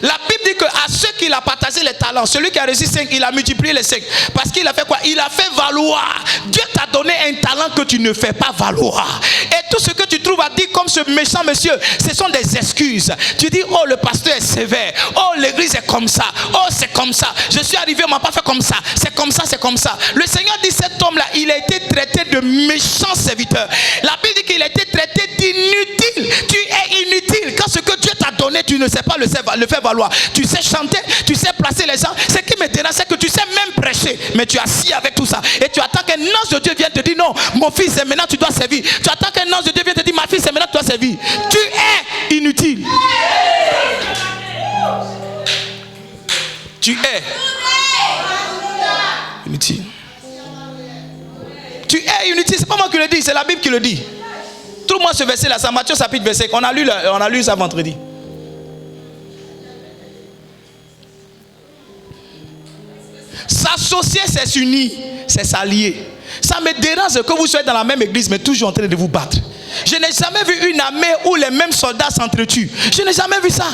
La Bible dit qu'à ceux qu'il a partagé les talents, celui qui a reçu 5, il a multiplié les 5. Parce qu'il a fait quoi? Il a fait valoir. Dieu t'a donné un talent que tu ne fais pas valoir. Et tout ce que tu trouves à dire comme ce méchant monsieur, ce sont des excuses. Tu dis, oh le pasteur est sévère. Oh l'église est comme ça. Oh c'est comme ça. Je suis arrivé, on m'a pas fait comme ça. C'est comme ça, c'est comme ça. Le Seigneur dit, cet homme-là, il a été traité de méchant serviteur. La Bible dit qu'il a été traité d'inutile. Tu es inutile. Quand ce que Dieu t'a donné, tu ne sais pas le faire valoir. Tu sais chanter, tu sais placer les gens. Ce qui me dérange, c'est que tu sais même prêcher, mais tu es assis avec tout ça. Et tu attends qu'un ange de Dieu vienne te dire non, mon fils, c'est maintenant tu dois servir. Tu attends qu'un ange de Dieu vienne te dire ma fille, c'est maintenant tu dois servir. Tu es inutile. Tu es inutile. Tu es inutile. C'est pas moi qui le dis, c'est la Bible qui le dit. Tout le monde ce verset là, c'est Matthieu chapitre 25. On a lu ça vendredi. S'associer, c'est s'unir, c'est s'allier. Ça me dérange que vous soyez dans la même église, mais toujours en train de vous battre. Je n'ai jamais vu une armée où les mêmes soldats s'entretuent. Je n'ai jamais vu ça.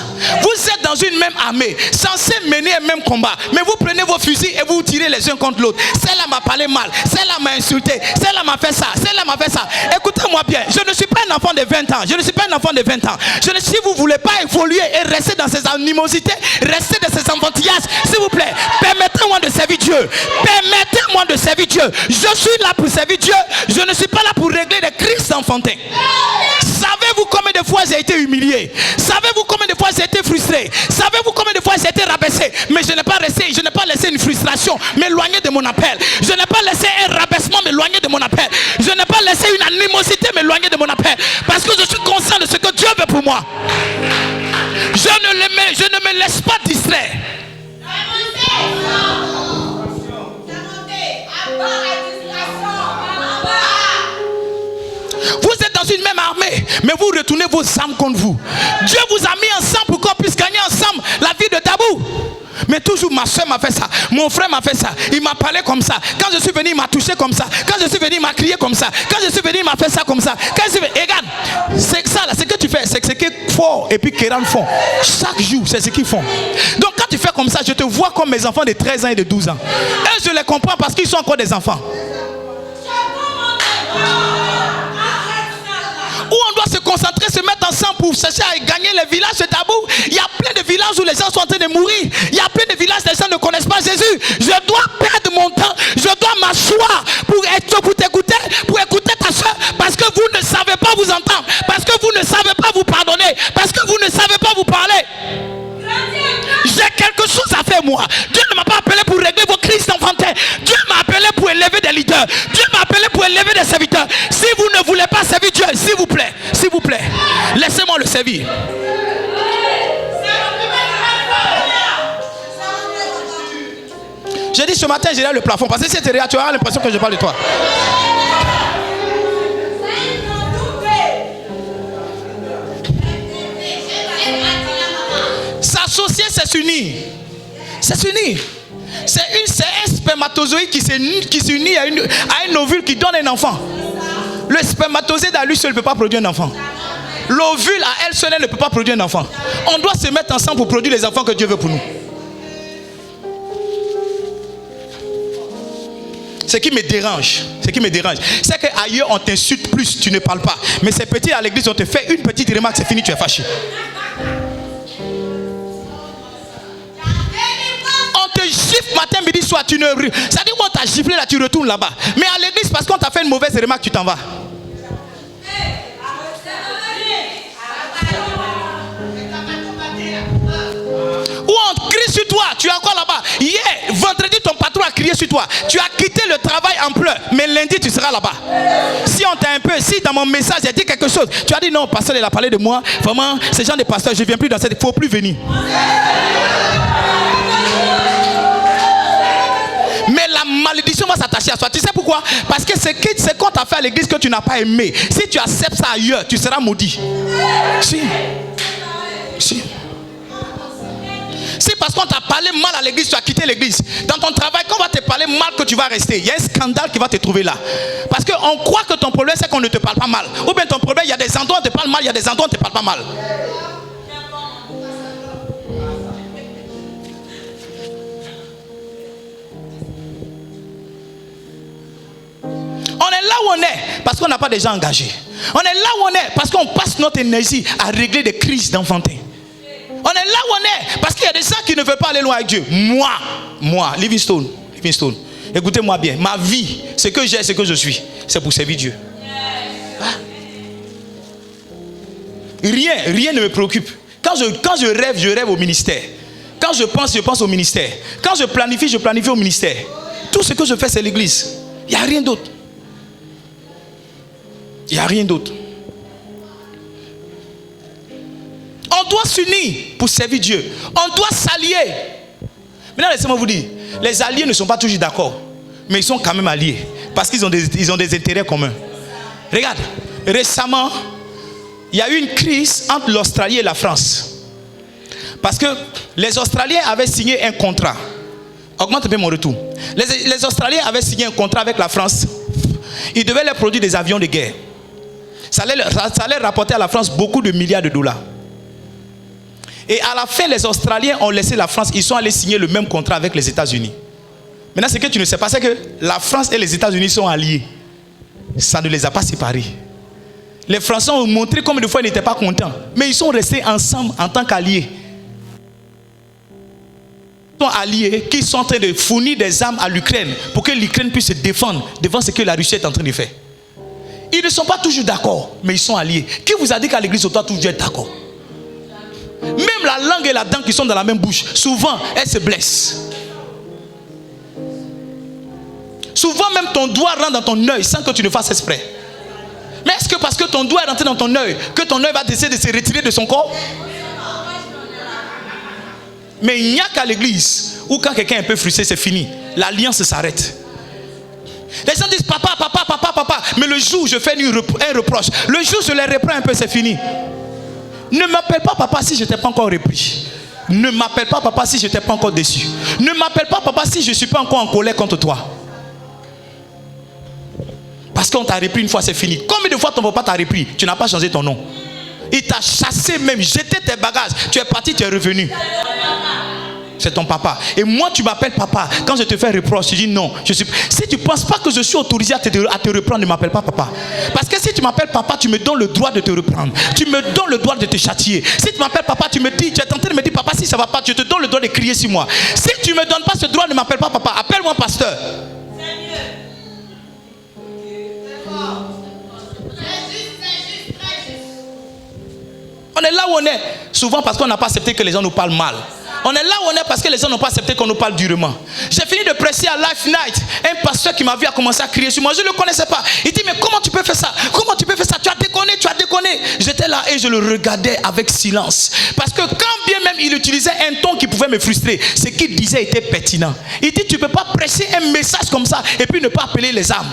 Vous êtes dans une même armée, censé mener un même combat. Mais vous prenez vos fusils et vous tirez les uns contre l'autre. Celle-là m'a parlé mal, celle-là m'a insulté, celle-là m'a fait ça, celle-là m'a fait ça. Écoutez-moi bien, je ne suis pas un enfant de 20 ans. Je ne suis pas un enfant de 20 ans. Si vous ne voulez pas évoluer et rester dans ces animosités, rester dans ces enfantillages, s'il vous plaît, permettez-moi de servir Dieu. Permettez-moi de servir Dieu. Je suis là pour servir Dieu. Je ne suis pas là pour régler des crises enfantins. Savez-vous combien de fois j'ai été humilié? Savez-vous combien de fois j'ai été frustré? Savez-vous combien de fois j'ai été rabaissé? Mais je n'ai pas laissé une frustration m'éloigner de mon appel. Je n'ai pas laissé un rabaissement m'éloigner de mon appel. Je n'ai pas laissé une animosité m'éloigner de mon appel. Parce que je suis conscient de ce que Dieu veut pour moi. Je ne me laisse pas distraire. Vous êtes dans une même armée, mais vous retournez vos âmes contre vous. Dieu vous a mis ensemble pour qu'on puisse gagner ensemble la vie de Dabou. Mais toujours ma soeur m'a fait ça, mon frère m'a fait ça, il m'a parlé comme ça. Quand je suis venu, il m'a touché comme ça. Quand je suis venu, il m'a crié comme ça. Quand je suis venu, il m'a fait ça comme ça. Quand je suis venu, regarde, c'est ça là, ce que tu fais, c'est ce que Fort et puis Kéran font. Chaque jour, c'est ce qu'ils font. Donc quand tu fais comme ça, je te vois comme mes enfants de 13 ans et de 12 ans. Et je les comprends parce qu'ils sont encore des enfants. Où on doit se concentrer, se mettre ensemble pour chercher à gagner les villages de Tabou. Il y a plein de villages où les gens sont en train de mourir. Il y a plein de villages où les gens ne connaissent pas Jésus. Je dois perdre mon temps. Je dois m'asseoir pour t'écouter, pour écouter ta soeur. Parce que vous ne savez pas vous entendre. Parce que vous ne savez pas vous pardonner. Parce que vous ne savez pas vous parler. J'ai quelque chose à faire moi. Dieu ne m'a pas appelé pour régler vos crises d'enfantin. Dieu m'a appelé pour élever des leaders. Dieu m'a appelé pour élever des serviteurs. Si vous ne voulez pas servir Dieu, s'il vous plaît, laissez-moi le servir. J'ai dit ce matin, j'ai là le plafond. Parce que si tu es là, tu auras l'impression que je parle de toi. S'associer, c'est s'unir. C'est s'unir. C'est un spermatozoïde qui s'unit à un ovule qui donne un enfant. Le spermatozoïde à lui seul ne peut pas produire un enfant. L'ovule à elle seule ne peut pas produire un enfant. On doit se mettre ensemble pour produire les enfants que Dieu veut pour nous. Ce qui me dérange, c'est qu'ailleurs on t'insulte plus, tu ne parles pas. Mais ces petits à l'église, on te fait une petite remarque, c'est fini, tu es fâché. Gifle matin, midi, soir, tu ne... C'est-à-dire qu'on t'a giflé là, tu retournes là-bas. Mais à l'église, parce qu'on t'a fait une mauvaise remarque, tu t'en vas. Ou on crie sur toi, tu es encore là-bas. Hier, vendredi, ton patron a crié sur toi. Tu as quitté le travail en pleurs, mais lundi, tu seras là-bas. Si on t'a un peu, si dans mon message, j'ai dit quelque chose, tu as dit non, pasteur, il a parlé de moi. Vraiment, ces gens de pasteurs, je ne viens plus dans cette... Il ne faut plus venir. Mais la malédiction va s'attacher à toi. Tu sais pourquoi? Parce que c'est qu'on t'a fait à l'église que tu n'as pas aimé. Si tu acceptes ça ailleurs, tu seras maudit. Si parce qu'on t'a parlé mal à l'église, tu as quitté l'église. Dans ton travail, quand on va te parler mal, que tu vas rester, il y a un scandale qui va te trouver là. Parce qu'on croit que ton problème, c'est qu'on ne te parle pas mal. Ou bien ton problème, il y a des endroits où on te parle mal, il y a des endroits où on ne te parle pas mal. On est là où on est parce qu'on n'a pas de gens engagés. On est là où on est parce qu'on passe notre énergie à régler des crises d'enfantin. On est là où on est parce qu'il y a des gens qui ne veulent pas aller loin avec Dieu. Moi, Livingstone, écoutez-moi bien. Ma vie, ce que j'ai, ce que je suis, c'est pour servir Dieu. Rien ne me préoccupe. Quand je rêve au ministère. Quand je pense au ministère. Quand je planifie au ministère. Tout ce que je fais, c'est l'église. Il n'y a rien d'autre. Il n'y a rien d'autre. On doit s'unir pour servir Dieu. On doit s'allier. Maintenant, laissez-moi vous dire, les alliés ne sont pas toujours d'accord, mais ils sont quand même alliés parce qu'ils ont des intérêts communs. Regarde, récemment, il y a eu une crise entre l'Australie et la France. Parce que les Australiens avaient signé un contrat. Augmente un peu mon retour. Les Australiens avaient signé un contrat avec la France. Ils devaient leur produire des avions de guerre. Ça allait rapporter à la France beaucoup de milliards de dollars. Et à la fin, les Australiens ont laissé la France. Ils sont allés signer le même contrat avec les États-Unis. Maintenant, ce que tu ne sais pas, c'est que la France et les États-Unis sont alliés. Ça ne les a pas séparés. Les Français ont montré combien de fois ils n'étaient pas contents. Mais ils sont restés ensemble en tant qu'alliés. Ils sont alliés qui sont en train de fournir des armes à l'Ukraine pour que l'Ukraine puisse se défendre devant ce que la Russie est en train de faire. Ils ne sont pas toujours d'accord, mais ils sont alliés. Qui vous a dit qu'à l'église, on doit toujours être d'accord? Même la langue et la dent qui sont dans la même bouche, souvent, elles se blessent. Souvent, même ton doigt rentre dans ton œil sans que tu ne fasses exprès. Mais est-ce que parce que ton doigt est rentré dans ton œil, que ton œil va essayer de se retirer de son corps? Mais il n'y a qu'à l'église où quand quelqu'un est un peu frustré, c'est fini. L'alliance s'arrête. Les gens disent papa. Mais le jour où je fais un reproche, le jour où je les reprends un peu, c'est fini. Ne m'appelle pas papa si je ne t'ai pas encore repris. Ne m'appelle pas papa si je t'ai pas encore déçu. Ne m'appelle pas papa si je ne suis pas encore en colère contre toi. Parce qu'on t'a repris une fois, c'est fini. Combien de fois ton papa t'a repris? Tu n'as pas changé ton nom. Il t'a chassé même, jeté tes bagages. Tu es parti, tu es revenu. C'est ton papa. Et moi, tu m'appelles papa. Quand je te fais reproche, tu dis non. Si tu ne penses pas que je suis autorisé à te reprendre, ne m'appelle pas papa. Parce que si tu m'appelles papa, tu me donnes le droit de te reprendre. Tu me donnes le droit de te châtier. Si tu m'appelles papa, tu me dis, tu es tenté de me dire papa, si ça ne va pas, je te donne le droit de crier sur moi. Si tu ne me donnes pas ce droit, ne m'appelle pas papa. Appelle-moi pasteur. On est là où on est souvent parce qu'on n'a pas accepté que les gens nous parlent mal. On est là où on est parce que les gens n'ont pas accepté qu'on nous parle durement. J'ai fini de prêcher à Life Night. Un pasteur qui m'a vu a commencé à crier sur moi. Je ne le connaissais pas. Il dit mais comment tu peux faire ça? Comment tu peux faire ça? Tu as déconné, tu as déconné. J'étais là et je le regardais avec silence. Parce que quand bien même il utilisait un ton qui pouvait me frustrer, ce qu'il disait était pertinent. Il dit tu ne peux pas prêcher un message comme ça et puis ne pas appeler les âmes.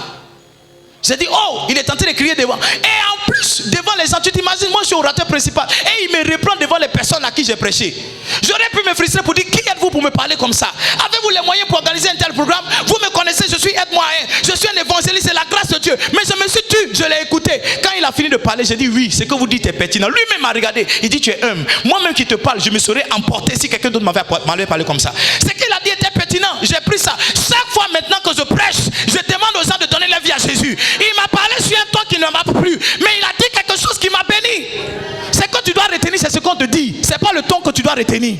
J'ai dit, oh, il est en train de crier devant. Et en plus, devant les gens, tu t'imagines, moi je suis orateur principal. Et il me reprend devant les personnes à qui j'ai prêché. J'aurais pu me frustrer pour dire, qui êtes-vous pour me parler comme ça? Avez-vous les moyens pour organiser un tel programme? Vous me connaissez, je suis aide-moi. Je suis un évangéliste, c'est la grâce de Dieu. Mais je me suis tué, je l'ai écouté. Quand il a fini de parler, j'ai dit, oui, ce que vous dites est pertinent. Lui-même m'a regardé, il dit, tu es humble. Moi-même qui te parle, je me serais emporté si quelqu'un d'autre m'avait parlé comme ça. Ce qu'il a dit était pertinent, j'ai pris ça. Chaque fois maintenant que je prêche, je demande aux gens de donner la vie à Jésus. Il m'a parlé sur un ton qui ne m'a plu, mais il a dit quelque chose qui m'a béni. Ce que tu dois retenir, c'est ce qu'on te dit. Ce n'est pas le ton que tu dois retenir.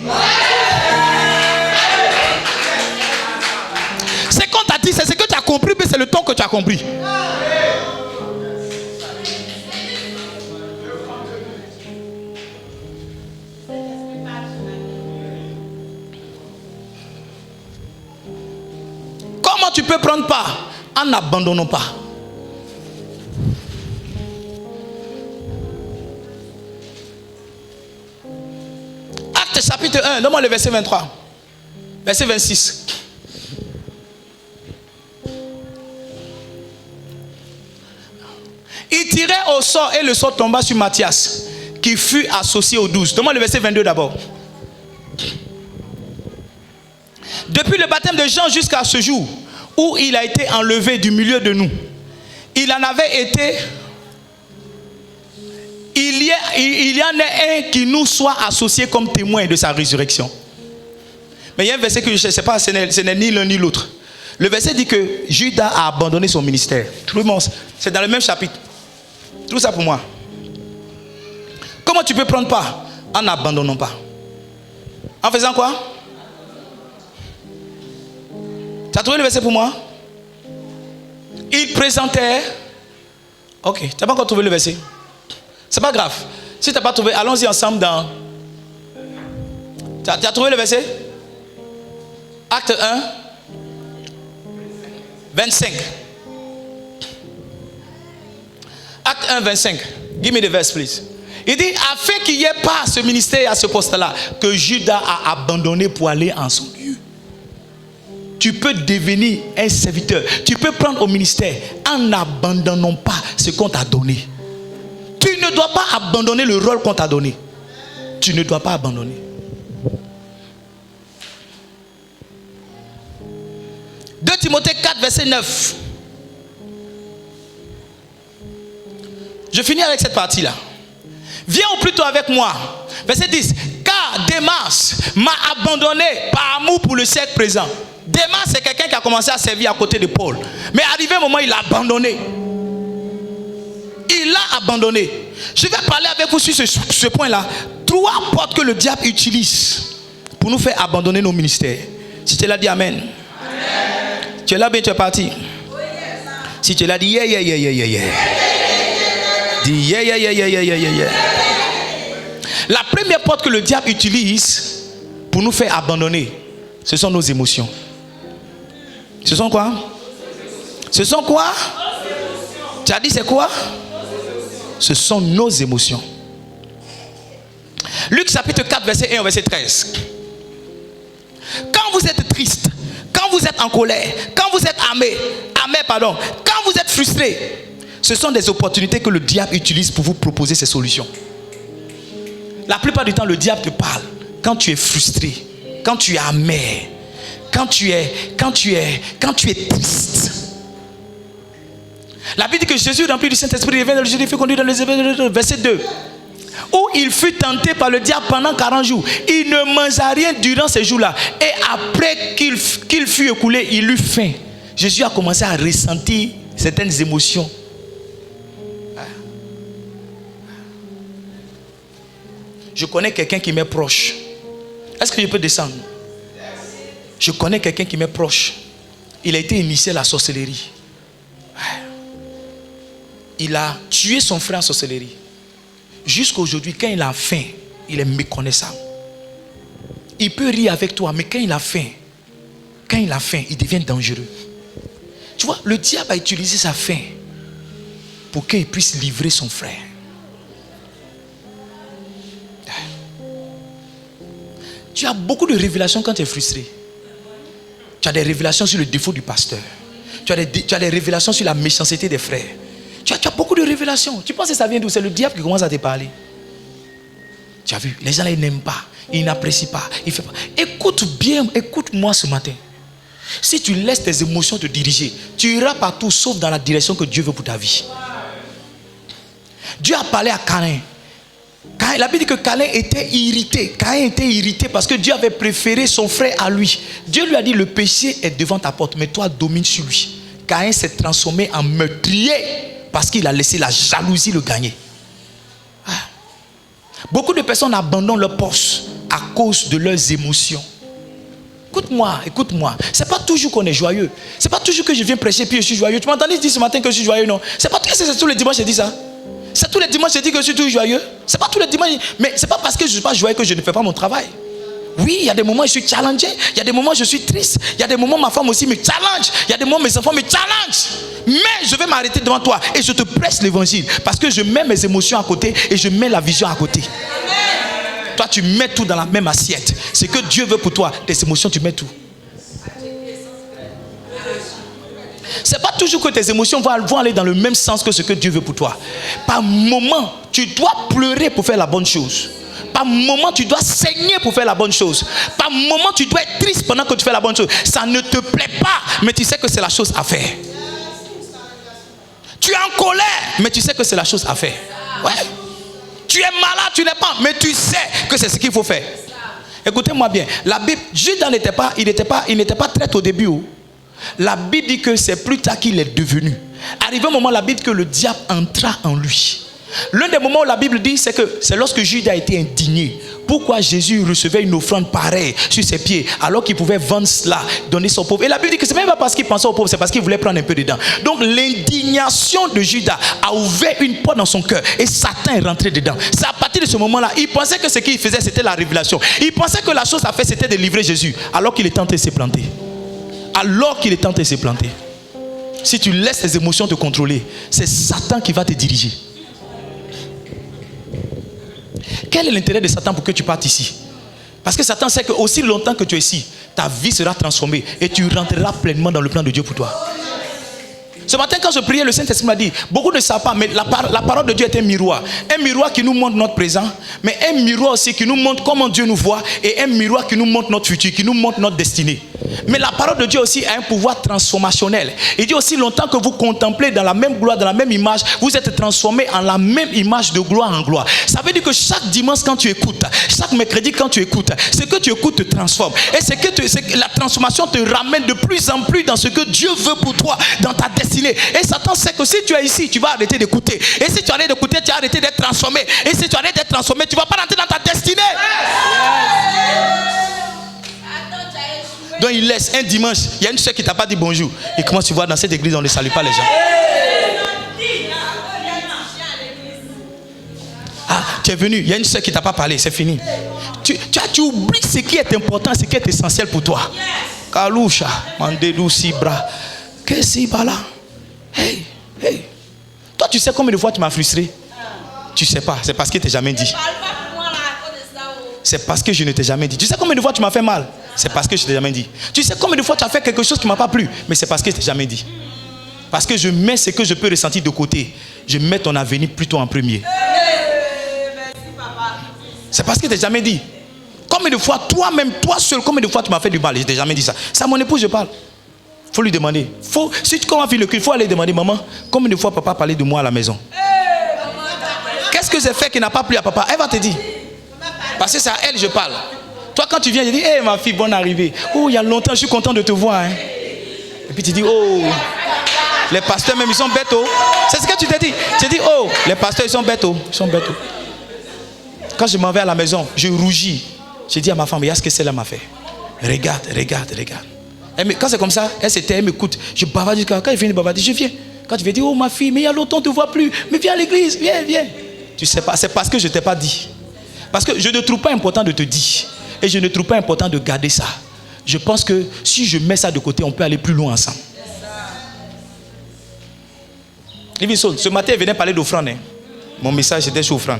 Ce qu'on t'a dit, c'est ce que tu as compris, mais c'est le ton que tu as compris. Comment tu peux prendre part en n'abandonnant pas? Acte chapitre 1, donne-moi le verset 23. Verset 26. Il tirait au sort et le sort tomba sur Matthias, qui fut associé aux 12. Donne-moi le verset 22 d'abord. Depuis le baptême de Jean jusqu'à ce jour, où il a été enlevé du milieu de nous, il en avait été... Il y en a un qui nous soit associé comme témoin de sa résurrection. Mais il y a un verset que je ne sais pas, ce n'est ni l'un ni l'autre. Le verset dit que Judas a abandonné son ministère. C'est dans le même chapitre. Tout ça pour moi. Comment tu peux prendre part en n'abandonnant pas? En faisant quoi? Tu as trouvé le verset pour moi? Il présentait... Ok, tu n'as pas encore trouvé le verset? C'est pas grave. Si tu n'as pas trouvé, allons-y ensemble dans... Tu as trouvé le verset? Acte 1, 25. Acte 1, 25. Give me the verse, please. Il dit, afin qu'il n'y ait pas ce ministère à ce poste-là, que Judas a abandonné pour aller en son lieu. Tu peux devenir un serviteur. Tu peux prendre au ministère en n'abandonnant pas ce qu'on t'a donné. Tu ne dois pas abandonner le rôle qu'on t'a donné. Tu ne dois pas abandonner. Deux Timothée 4, verset 9. Je finis avec cette partie-là. Viens au plus tôt avec moi. Verset 10. Car Démas m'a abandonné par amour pour le siècle présent. Démas, c'est quelqu'un qui a commencé à servir à côté de Paul. Mais arrivé un moment, il a abandonné. Il l'a abandonné. Je vais parler avec vous sur ce point-là. 3 portes que le diable utilise pour nous faire abandonner nos ministères. Si tu l'as dit amen. Amen. Tu es là bien, tu es parti. Oui, si tu l'as dit yeah, yeah, yeah, yeah, yeah, yeah. Dis yeah, yeah, yeah, yeah, yeah, yeah, yeah. La première porte que le diable utilise pour nous faire abandonner, ce sont nos émotions. Ce sont quoi? Ce sont quoi? Tu as dit c'est quoi? Ce sont nos émotions. Luc chapitre 4 verset 1 verset 13. Quand vous êtes triste, quand vous êtes en colère, quand vous êtes quand vous êtes frustré, ce sont des opportunités que le diable utilise pour vous proposer ces solutions. La plupart du temps, le diable te parle quand tu es frustré, quand tu es amer, quand tu es triste. La Bible dit que Jésus, rempli du Saint-Esprit, revint dans le Judée, fut conduit dans les événements. Verset 2. Où il fut tenté par le diable pendant 40 jours. Il ne mangea rien durant ces jours-là. Et après qu'il fut écoulé, il eut faim. Jésus a commencé à ressentir certaines émotions. Je connais quelqu'un qui m'est proche. Est-ce que je peux descendre? Je connais quelqu'un qui m'est proche. Il a été initié à la sorcellerie. Il a tué son frère en sorcellerie. Jusqu'à aujourd'hui, quand il a faim, il est méconnaissable. Il peut rire avec toi, mais quand il a faim, il devient dangereux. Tu vois, le diable a utilisé sa faim pour qu'il puisse livrer son frère. Tu as beaucoup de révélations quand tu es frustré. Tu as des révélations sur le défaut du pasteur. Tu as des révélations sur la méchanceté des frères. Tu as beaucoup de révélations. Tu penses que ça vient d'où? C'est le diable qui commence à te parler. Tu as vu, les gens là, ils n'aiment pas, ils n'apprécient pas, ils font pas. Écoute bien, écoute-moi ce matin. Si tu laisses tes émotions te diriger, tu iras partout sauf dans la direction que Dieu veut pour ta vie. Dieu a parlé à Caïn. La Bible dit que Caïn était irrité. Caïn était irrité parce que Dieu avait préféré son frère à lui. Dieu lui a dit, le péché est devant ta porte, mais toi domine sur lui. Caïn s'est transformé en meurtrier parce qu'il a laissé la jalousie le gagner. Beaucoup de personnes abandonnent leur poste à cause de leurs émotions. Écoute-moi. C'est pas toujours qu'on est joyeux. C'est pas toujours que je viens prêcher puis je suis joyeux. Tu m'as entendu dire ce matin que je suis joyeux, non? C'est pas c'est tous les dimanches que je dis ça. C'est tous les dimanches que je dis que je suis toujours joyeux. C'est pas tous les dimanches. Mais c'est pas parce que je suis pas joyeux que je ne fais pas mon travail. Oui, il y a des moments où je suis challengé. Il y a des moments où je suis triste. Il y a des moments où ma femme aussi me challenge. Il y a des moments où mes enfants me challengent. Mais je vais m'arrêter devant toi et je te presse l'évangile. Parce que je mets mes émotions à côté et je mets la vision à côté. Amen. Toi, tu mets tout dans la même assiette. C'est que Dieu veut pour toi. Tes émotions, tu mets tout. C'est pas toujours que tes émotions vont aller dans le même sens que ce que Dieu veut pour toi. Par moment, tu dois pleurer pour faire la bonne chose. Par moment, tu dois saigner pour faire la bonne chose. Par moment, tu dois être triste pendant que tu fais la bonne chose. Ça ne te plaît pas, mais tu sais que c'est la chose à faire. Tu es en colère, mais tu sais que c'est la chose à faire. Ouais. Tu es malade, tu n'es pas, mais tu sais que c'est ce qu'il faut faire. Écoutez-moi bien. La Bible, Judas n'était pas traître au début. La Bible dit que c'est plus tard qu'il est devenu. Arrivé un moment, la Bible dit que le diable entra en lui. L'un des moments où la Bible dit, c'est que c'est lorsque Judas a été indigné. Pourquoi Jésus recevait une offrande pareille sur ses pieds alors qu'il pouvait vendre cela, donner son pauvre. Et la Bible dit que c'est même pas parce qu'il pensait au pauvre, c'est parce qu'il voulait prendre un peu dedans. Donc l'indignation de Judas a ouvert une porte dans son cœur et Satan est rentré dedans. C'est à partir de ce moment-là, il pensait que ce qu'il faisait c'était la révélation. Il pensait que la chose à faire c'était de livrer Jésus alors qu'il est en train de se planter. Si tu laisses tes émotions te contrôler, c'est Satan qui va te diriger. Quel est l'intérêt de Satan pour que tu partes ici? Parce que Satan sait que aussi longtemps que tu es ici, ta vie sera transformée et tu rentreras pleinement dans le plan de Dieu pour toi. Ce matin, quand je priais, le Saint-Esprit m'a dit, beaucoup ne savent pas, mais la parole de Dieu est un miroir. Un miroir qui nous montre notre présent, mais un miroir aussi qui nous montre comment Dieu nous voit, et un miroir qui nous montre notre futur, qui nous montre notre destinée. Mais la parole de Dieu aussi a un pouvoir transformationnel. Il dit aussi, longtemps que vous contemplez dans la même gloire, dans la même image, vous êtes transformés en la même image de gloire en gloire. Ça veut dire que chaque dimanche quand tu écoutes, chaque mercredi quand tu écoutes, ce que tu écoutes te transforme. Et la transformation te ramène de plus en plus dans ce que Dieu veut pour toi, dans ta destinée. Et Satan sait que si tu es ici, tu vas arrêter d'écouter. Et si tu arrêtes d'écouter, tu vas arrêter d'être transformé. Et si tu arrêtes d'être transformé, tu ne vas pas rentrer dans ta destinée. Donc il laisse un dimanche, il y a une soeur qui t'a pas dit bonjour. Et comment tu vois dans cette église on ne salue pas les gens. Ah, tu es venu, il y a une soeur qui t'a pas parlé, c'est fini. Tu oublies ce qui est important, ce qui est essentiel pour toi. Kaloucha, Mandedou Sibra, Kesibala. Hey. Toi tu sais combien de fois tu m'as frustré? Tu sais pas, c'est parce que je t'ai jamais dit. C'est parce que je ne t'ai jamais dit. Tu sais combien de fois tu m'as fait mal? C'est parce que je ne t'ai jamais dit. Tu sais combien de fois tu as fait quelque chose qui ne m'a pas plu? Mais c'est parce que je ne t'ai jamais dit. Parce que je mets ce que je peux ressentir de côté. Je mets ton avenir plutôt en premier. C'est parce que je ne t'ai jamais dit. Combien de fois, toi-même, toi seul, combien de fois tu m'as fait du mal? Je t'ai jamais dit ça. C'est à mon épouse je parle. Il faut lui demander. Si tu commences à faire le cul, il faut aller demander, maman, combien de fois papa parlait de moi à la maison? Qu'est-ce que j'ai fait qui n'a pas plu à papa? Elle va te dire. Parce que c'est à elle que je parle. Toi, quand tu viens, je dis, hé ma fille, bonne arrivée. Oh, il y a longtemps, je suis content de te voir. Hein. Et puis tu dis, oh, les pasteurs même, ils sont bêtes. Oh. C'est ce que tu t'es dit. Tu dis, oh, les pasteurs, ils sont bêtes. Oh. Ils sont bêtes. Oh. Quand je m'en vais à la maison, je rougis. Je dis à ma femme, regarde ce que celle-là m'a fait. Regarde. Quand c'est comme ça, elle m'écoute. Je bavarde. Quand elle vient de bavarder, je viens. Quand tu veux dire, oh ma fille, mais il y a longtemps, on ne te voit plus. Mais viens à l'église, viens. Tu sais pas, c'est parce que je ne t'ai pas dit. Parce que je ne trouve pas important de te dire. Et je ne trouve pas important de garder ça. Je pense que si je mets ça de côté, on peut aller plus loin ensemble. Livingstone, ce matin, il venait parler d'offrande. Hein. Mon message était sur offrande.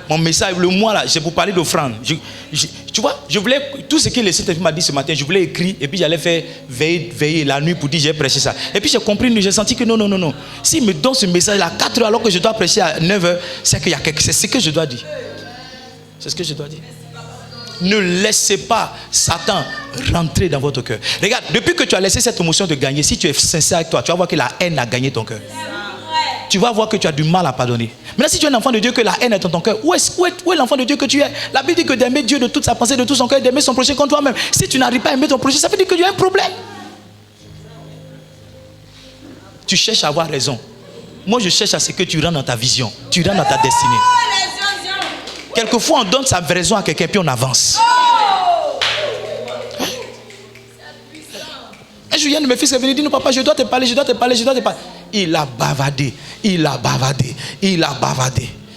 Mon message, le mois là, c'est pour parler d'offrande. Tu vois, je voulais, tout ce que le Saint-Esprit m'a dit ce matin, je voulais écrire et puis j'allais faire veiller la nuit pour dire j'ai prêché ça. Et puis j'ai compris, j'ai senti que non. S'il me donne ce message là à 4 heures alors que je dois prêcher à 9 heures, c'est qu'il y a quelque chose. C'est ce que je dois dire. C'est ce que je dois dire. Ne laissez pas Satan rentrer dans votre cœur. Regarde, depuis que tu as laissé cette émotion de gagner, si tu es sincère avec toi, tu vas voir que la haine a gagné ton cœur. Tu vas voir que tu as du mal à pardonner. Maintenant, si tu es un enfant de Dieu, que la haine est dans ton cœur, où est l'enfant de Dieu que tu es? La Bible dit que d'aimer Dieu de toute sa pensée, de tout son cœur, d'aimer son prochain comme toi-même. Si tu n'arrives pas à aimer ton prochain, ça veut dire que tu as un problème. Tu cherches à avoir raison. Moi, je cherche à ce que tu rentres dans ta vision. Tu rentres dans ta destinée. Quelquefois, on donne sa raison à quelqu'un, puis on avance. Un jour, il y a un de mes fils qui est venu dire, non papa, je dois te parler. Il a bavardé.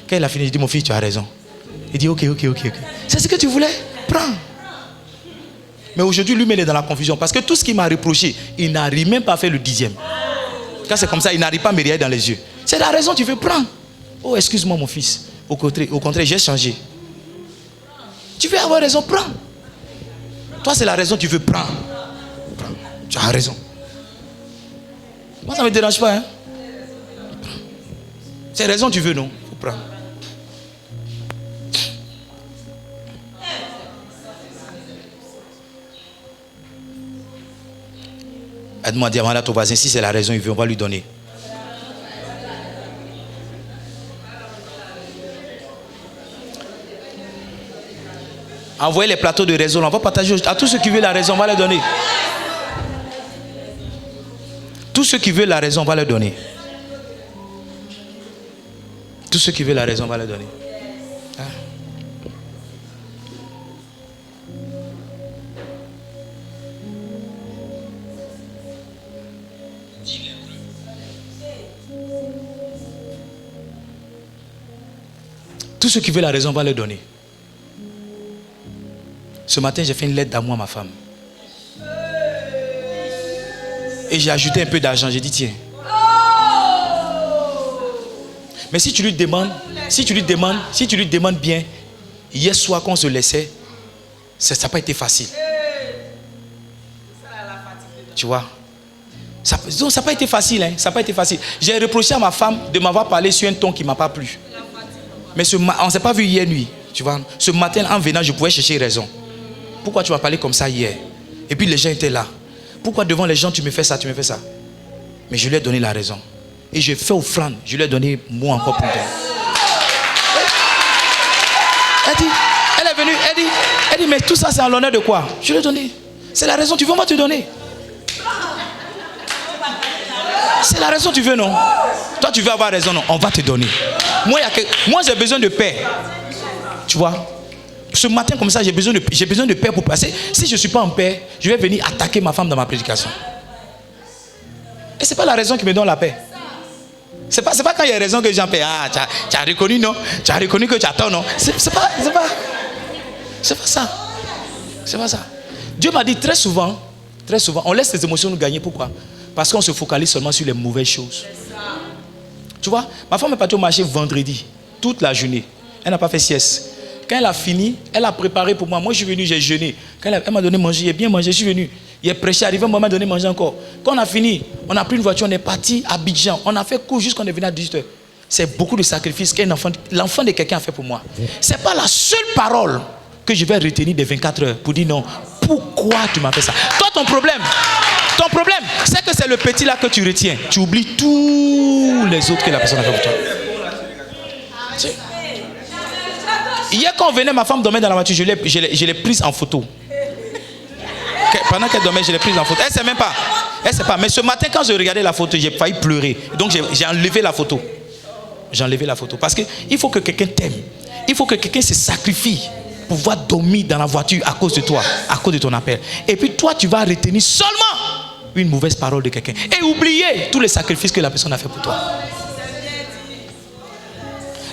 Quand il a fini, il dit, mon fils, tu as raison. Il dit, ok. C'est ce que tu voulais? Prends. Mais aujourd'hui, lui, il est dans la confusion. Parce que tout ce qu'il m'a reproché, il n'arrive même pas à faire le 10e. Quand c'est comme ça, il n'arrive pas à me regarder dans les yeux. C'est la raison, tu veux prendre. Oh, excuse-moi, mon fils. Au contraire, j'ai changé. Tu veux avoir raison, prends. Toi, c'est la raison, tu veux prendre. Tu as raison. Moi, ça ne me dérange pas. Hein? C'est raison, tu veux, non? Il faut prendre. Demande à ton voisin, si c'est la raison, il veut, on va lui donner. Envoyez les plateaux de raison, on va partager à tous ceux qui veulent la raison, on va leur donner. Tous ceux qui veulent la raison, on va leur donner. Tous ceux qui veulent la raison, on va leur donner. Hein? Tous ceux qui veulent la raison, on va leur donner. Ce matin, j'ai fait une lettre d'amour à ma femme. Et j'ai ajouté un peu d'argent. J'ai dit, tiens. Mais si tu lui demandes bien, hier soir quand on se laissait, ça n'a pas été facile. Tu vois? Ça n'a pas été facile. Hein? Ça n'a pas été facile. J'ai reproché à ma femme de m'avoir parlé sur un ton qui ne m'a pas plu. Mais on ne s'est pas vu hier nuit. Tu vois? Ce matin, en venant, je pouvais chercher raison. Pourquoi tu m'as parlé comme ça hier? Et puis les gens étaient là. Pourquoi devant les gens tu me fais ça? Mais je lui ai donné la raison. Et j'ai fait offrande. Je lui ai donné moi encore plus. Elle est venue, elle dit, mais tout ça c'est en l'honneur de quoi? Je lui ai donné. C'est la raison, tu veux, on va te donner. C'est la raison, tu veux, non? Toi tu veux avoir raison, non? On va te donner. Moi j'ai besoin de paix. Tu vois? Ce matin comme ça, j'ai besoin de paix pour passer. Si je ne suis pas en paix, je vais venir attaquer ma femme dans ma prédication. Et ce n'est pas la raison qui me donne la paix. Ce n'est pas quand il y a raison que j'en paie. Ah, tu as reconnu, non? Tu as reconnu que tu as tort, non? C'est pas ça. C'est pas ça. Dieu m'a dit très souvent, on laisse les émotions nous gagner. Pourquoi? Parce qu'on se focalise seulement sur les mauvaises choses. Tu vois, ma femme est partie au marché vendredi, toute la journée. Elle n'a pas fait sieste. Quand elle a fini, elle a préparé pour moi. Moi, je suis venu, j'ai jeûné. Quand elle m'a donné manger, j'ai bien mangé, je suis venu. Il est prêché, arrivé un moment, m'a donné manger encore. Quand on a fini, on a pris une voiture, on est parti à Abidjan. On a fait court jusqu'à qu'on est venu à 18h. C'est beaucoup de sacrifices l'enfant de quelqu'un a fait pour moi. Ce n'est pas la seule parole que je vais retenir des 24 heures pour dire non. Pourquoi tu m'as fait ça? Toi, ton problème, c'est que c'est le petit là que tu retiens. Tu oublies tous les autres que la personne a fait pour toi. Hier, quand on venait, ma femme dormait dans la voiture, je l'ai prise en photo. Pendant qu'elle dormait, je l'ai prise en photo. Elle ne sait même pas. Elle sait pas. Mais ce matin, quand je regardais la photo, j'ai failli pleurer. Donc, j'ai enlevé la photo. J'ai enlevé la photo. Parce qu'il faut que quelqu'un t'aime. Il faut que quelqu'un se sacrifie pour pouvoir dormir dans la voiture à cause de toi, à cause de ton appel. Et puis toi, tu vas retenir seulement une mauvaise parole de quelqu'un. Et oublier tous les sacrifices que la personne a fait pour toi.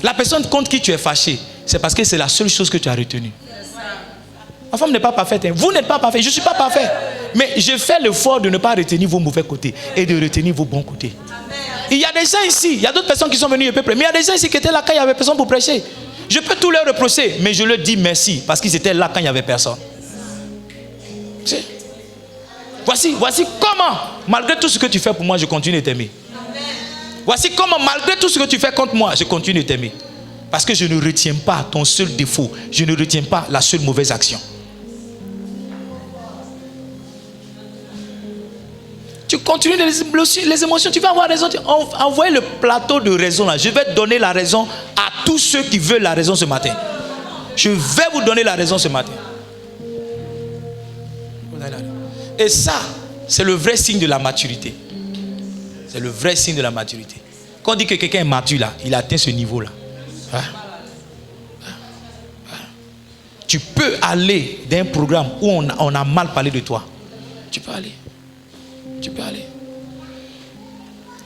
La personne contre qui tu es fâché, c'est parce que c'est la seule chose que tu as retenue. Ma femme n'est pas parfaite. Vous n'êtes pas parfait. Je ne suis pas parfait. Mais je fais l'effort de ne pas retenir vos mauvais côtés et de retenir vos bons côtés. Il y a des gens ici, il y a d'autres personnes qui sont venues, mais il y a des gens ici qui étaient là quand il n'y avait personne pour prêcher. Je peux tout leur reprocher, mais je leur dis merci parce qu'ils étaient là quand il n'y avait personne. Voici comment, malgré tout ce que tu fais pour moi, je continue de t'aimer. Voici comment, malgré tout ce que tu fais contre moi, je continue de t'aimer. Parce que je ne retiens pas ton seul défaut. Je ne retiens pas la seule mauvaise action. Tu continues les émotions, tu vas avoir raison. Envoie le plateau de raison là. Je vais donner la raison à tous ceux qui veulent la raison ce matin. Je vais vous donner la raison ce matin. Et ça, c'est le vrai signe de la maturité. C'est le vrai signe de la maturité. Quand on dit que quelqu'un est mature là, il a atteint ce niveau là. Tu peux aller dans un programme où on a mal parlé de toi. Tu peux aller.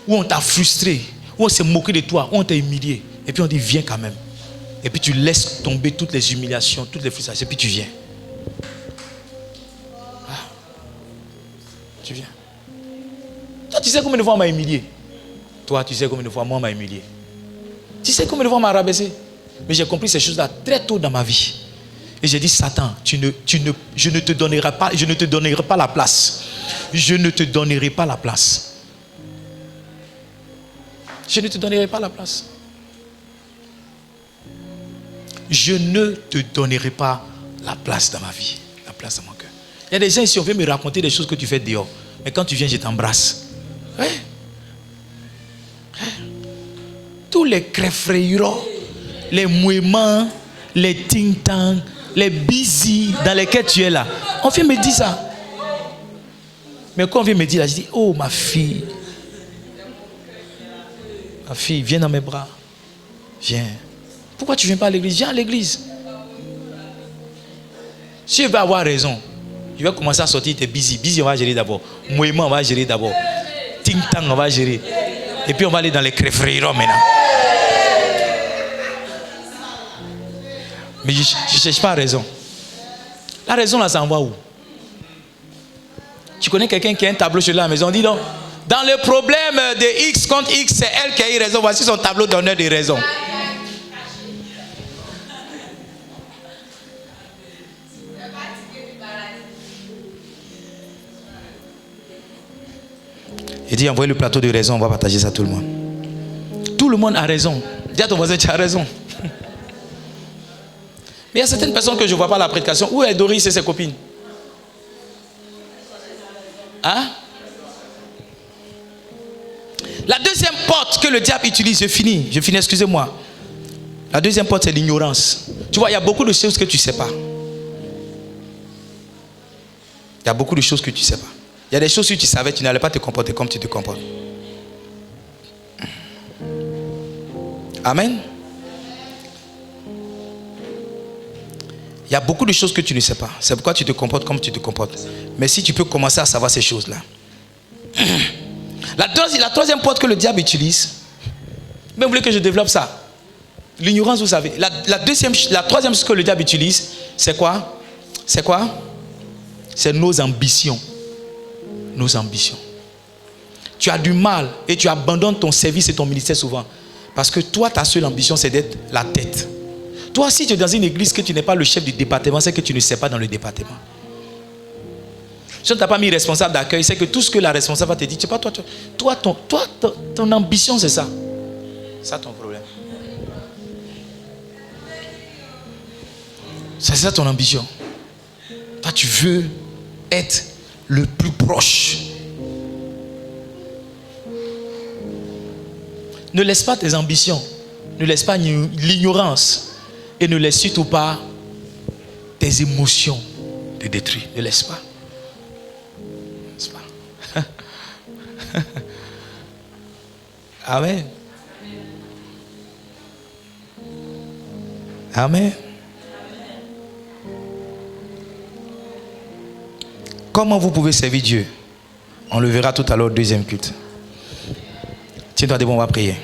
Où on t'a frustré, où on s'est moqué de toi, où on t'a humilié. Et puis on dit viens quand même. Et puis tu laisses tomber toutes les humiliations, toutes les frustrations. Et puis tu viens. Tu viens. Toi, tu sais combien de fois on m'a humilié. Toi, tu sais combien de fois moi on m'a humilié. Tu sais combien de fois on m'a rabaissé. Mais j'ai compris ces choses-là très tôt dans ma vie. Et j'ai dit, Satan, je ne te donnerai pas la place. Je ne te donnerai pas la place. Je ne te donnerai pas la place. Je ne te donnerai pas la place dans ma vie, la place dans mon cœur. Il y a des gens ici, on vient me raconter des choses que tu fais dehors. Mais quand tu viens, je t'embrasse. Ouais. Tous les crèves-frayures, les mouements, les ting-tang, les busy dans lesquels tu es là. On vient me dire ça. Mais quand on vient me dire là, je dis, oh ma fille, viens dans mes bras. Viens. Pourquoi tu ne viens pas à l'église? Viens à l'église. Si je veux avoir raison, je vais commencer à sortir tes busy. Busy, on va gérer d'abord. Mouvement, on va gérer d'abord. Ting tang, on va gérer. Et puis on va aller dans les crèves-frayures maintenant. Mais je ne cherche pas raison. La raison là, ça envoie où? Tu connais quelqu'un qui a un tableau chez lui à la maison? Dis donc, dans le problème de X contre X, c'est elle qui a eu raison. Voici son tableau d'honneur de raison. Il dit, envoyez le plateau de raison, on va partager ça à tout le monde. Tout le monde a raison. Dis à ton voisin, tu as raison. Mais il y a certaines personnes que je ne vois pas à la prédication. Où est Doris et ses copines? Hein? La deuxième porte que le diable utilise, je finis, excusez-moi. La deuxième porte, c'est l'ignorance. Tu vois, il y a beaucoup de choses que tu ne sais pas. Il y a beaucoup de choses que tu ne sais pas. Il y a des choses que tu savais, tu n'allais pas te comporter comme tu te comportes. Amen. Il y a beaucoup de choses que tu ne sais pas. C'est pourquoi tu te comportes comme tu te comportes. Mais si tu peux commencer à savoir ces choses-là. La troisième porte que le diable utilise, mais vous voulez que je développe ça? L'ignorance, vous savez. La troisième chose que le diable utilise, c'est quoi? C'est quoi? C'est nos ambitions. Nos ambitions. Tu as du mal et tu abandonnes ton service et ton ministère souvent. Parce que toi, ta seule ambition, c'est d'être la tête. Toi, si tu es dans une église que tu n'es pas le chef du département, c'est que tu ne sais pas dans le département. Si on ne t'a pas mis responsable d'accueil, c'est que tout ce que la responsable va te dire, tu sais pas, ton ambition, c'est ça. Ça ton problème. C'est ça ton ambition. Toi, tu veux être le plus proche. Ne laisse pas tes ambitions, ne laisse pas l'ignorance et ne laisse surtout pas tes émotions te détruire. Ne laisse pas. Ne laisse pas. Amen. Amen. Comment vous pouvez servir Dieu? On le verra tout à l'heure au deuxième culte. Tiens-toi debout, on va prier.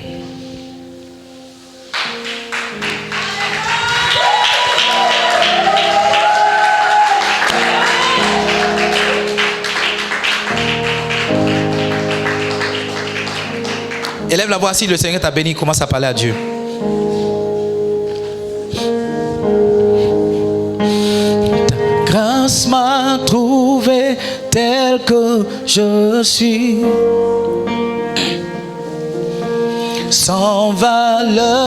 Élève la voix, si le Seigneur t'a béni, commence à parler à Dieu. Ta grâce m'a trouvé tel que je suis, sans valeur.